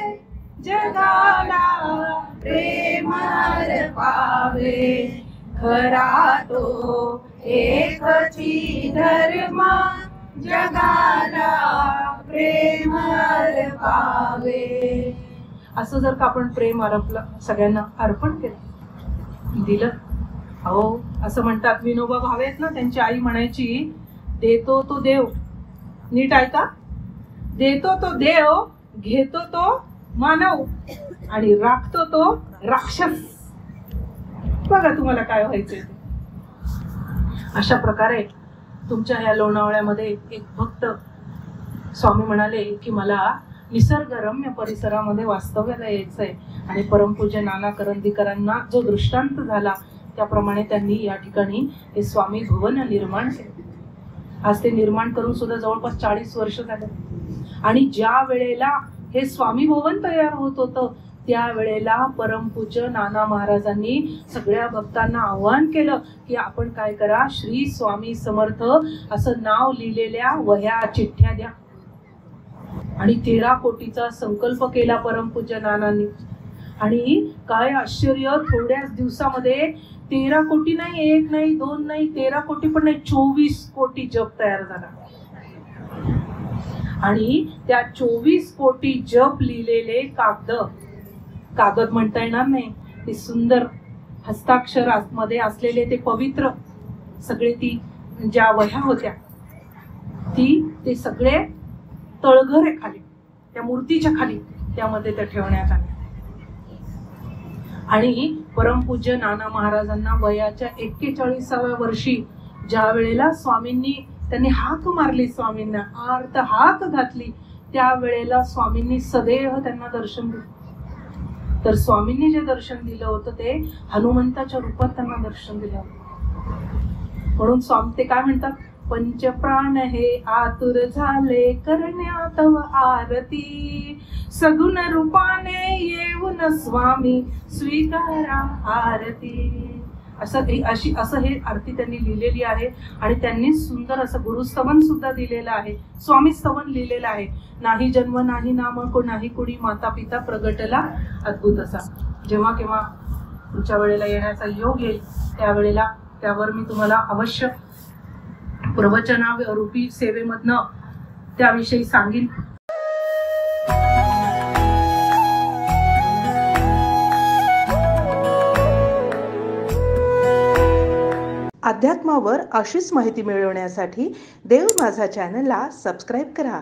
जगाला प्रेम पावे. खरा तो एकची धर्म जगाला प्रेम पावे. असं जर का आपण प्रेम सगळ्यांना अर्पण केलं, दिलं. हो, असं म्हणतात विनोबा भावे आहेत ना, त्यांची आई म्हणायची, देतो तो देव, नीट ऐका, देतो तो देव, घेतो तो मानव आणि राखतो तो राक्षस. बघा तुम्हाला काय व्हायचंय. अशा प्रकारे तुमच्या ह्या लोणावळ्यामध्ये एक भक्त स्वामी म्हणाले की मला निसर्गरम्य परिसरामध्ये वास्तव्याला यायचंय, आणि परमपूज्य नाना करंदीकरांना जो दृष्टांत झाला त्याप्रमाणे त्यांनी या ठिकाणी हे स्वामी भवन निर्माण केले. आज ते निर्माण करून सुद्धा जवळपास 40 वर्ष झाले. आणि ज्या वेळेला हे स्वामी भवन तयार होत होतं त्यावेळेला परमपूज्य नाना महाराजांनी सगळ्या भक्तांना आवाहन केलं की आपण काय करा, श्री स्वामी समर्थ असं नाव लिहिलेल्या वह्या चिठ्ठ्या द्या. आणि 13 कोटीचा संकल्प केला परमपूज्य नानांनी. आणि काय आश्चर्य, थोड्याच दिवसामध्ये 13 कोटी नाही, 1 नाही, 2 नाही, 13 कोटी पण नाही, 24 कोटी जप तयार झाला. आणि त्या 24 कोटी जप लिहिलेले कागद म्हणता येणार नाही, ते सुंदर हस्ताक्षर मध्ये असलेले ते पवित्र सगळे ती ज्या वह्या होत्या ते सगळे तळघरे खाली, त्या मूर्तीच्या खाली त्यामध्ये त्या ठेवण्यात आल्या. आणि परमपूज्य नाना महाराजांना वयाच्या 41व्या वर्षी ज्या वेळेला त्यांनी हाक मारली, स्वामींना अर्थ हाक घातली, त्यावेळेला स्वामींनी सदैव त्यांना दर्शन दिलं. तर स्वामींनी जे दर्शन दिलं होतं ते हनुमंताच्या रूपात त्यांना दर्शन दिलं होतं. म्हणून स्वामी ते काय म्हणतात, पंचप्राण हे आतुर झाले करण्या तव आरती, सगुण रूपाने येऊन स्वामी स्वीकारा आरती. असं हे आरती त्यांनी लिहिलेली आहे. आणि त्यांनी सुंदर असं गुरुस्तवन सुद्धा दिलेलं आहे, स्वामी स्तवन लिहिलेलं आहे. नाही जन्म नाही नाम को नाही कुणी माता पिता प्रगटला अद्भुत असा. जेव्हा केव्हा पुढच्या वेळेला येण्याचा योग येईल त्यावेळेला त्यावर मी तुम्हाला अवश्य प्रवचना रूपी सेवेमधनं त्याविषयी सांगेन. अध्यात्मावर अशीच माहिती मिळवण्यासाठी देव माझा चॅनलला सबस्क्राईब करा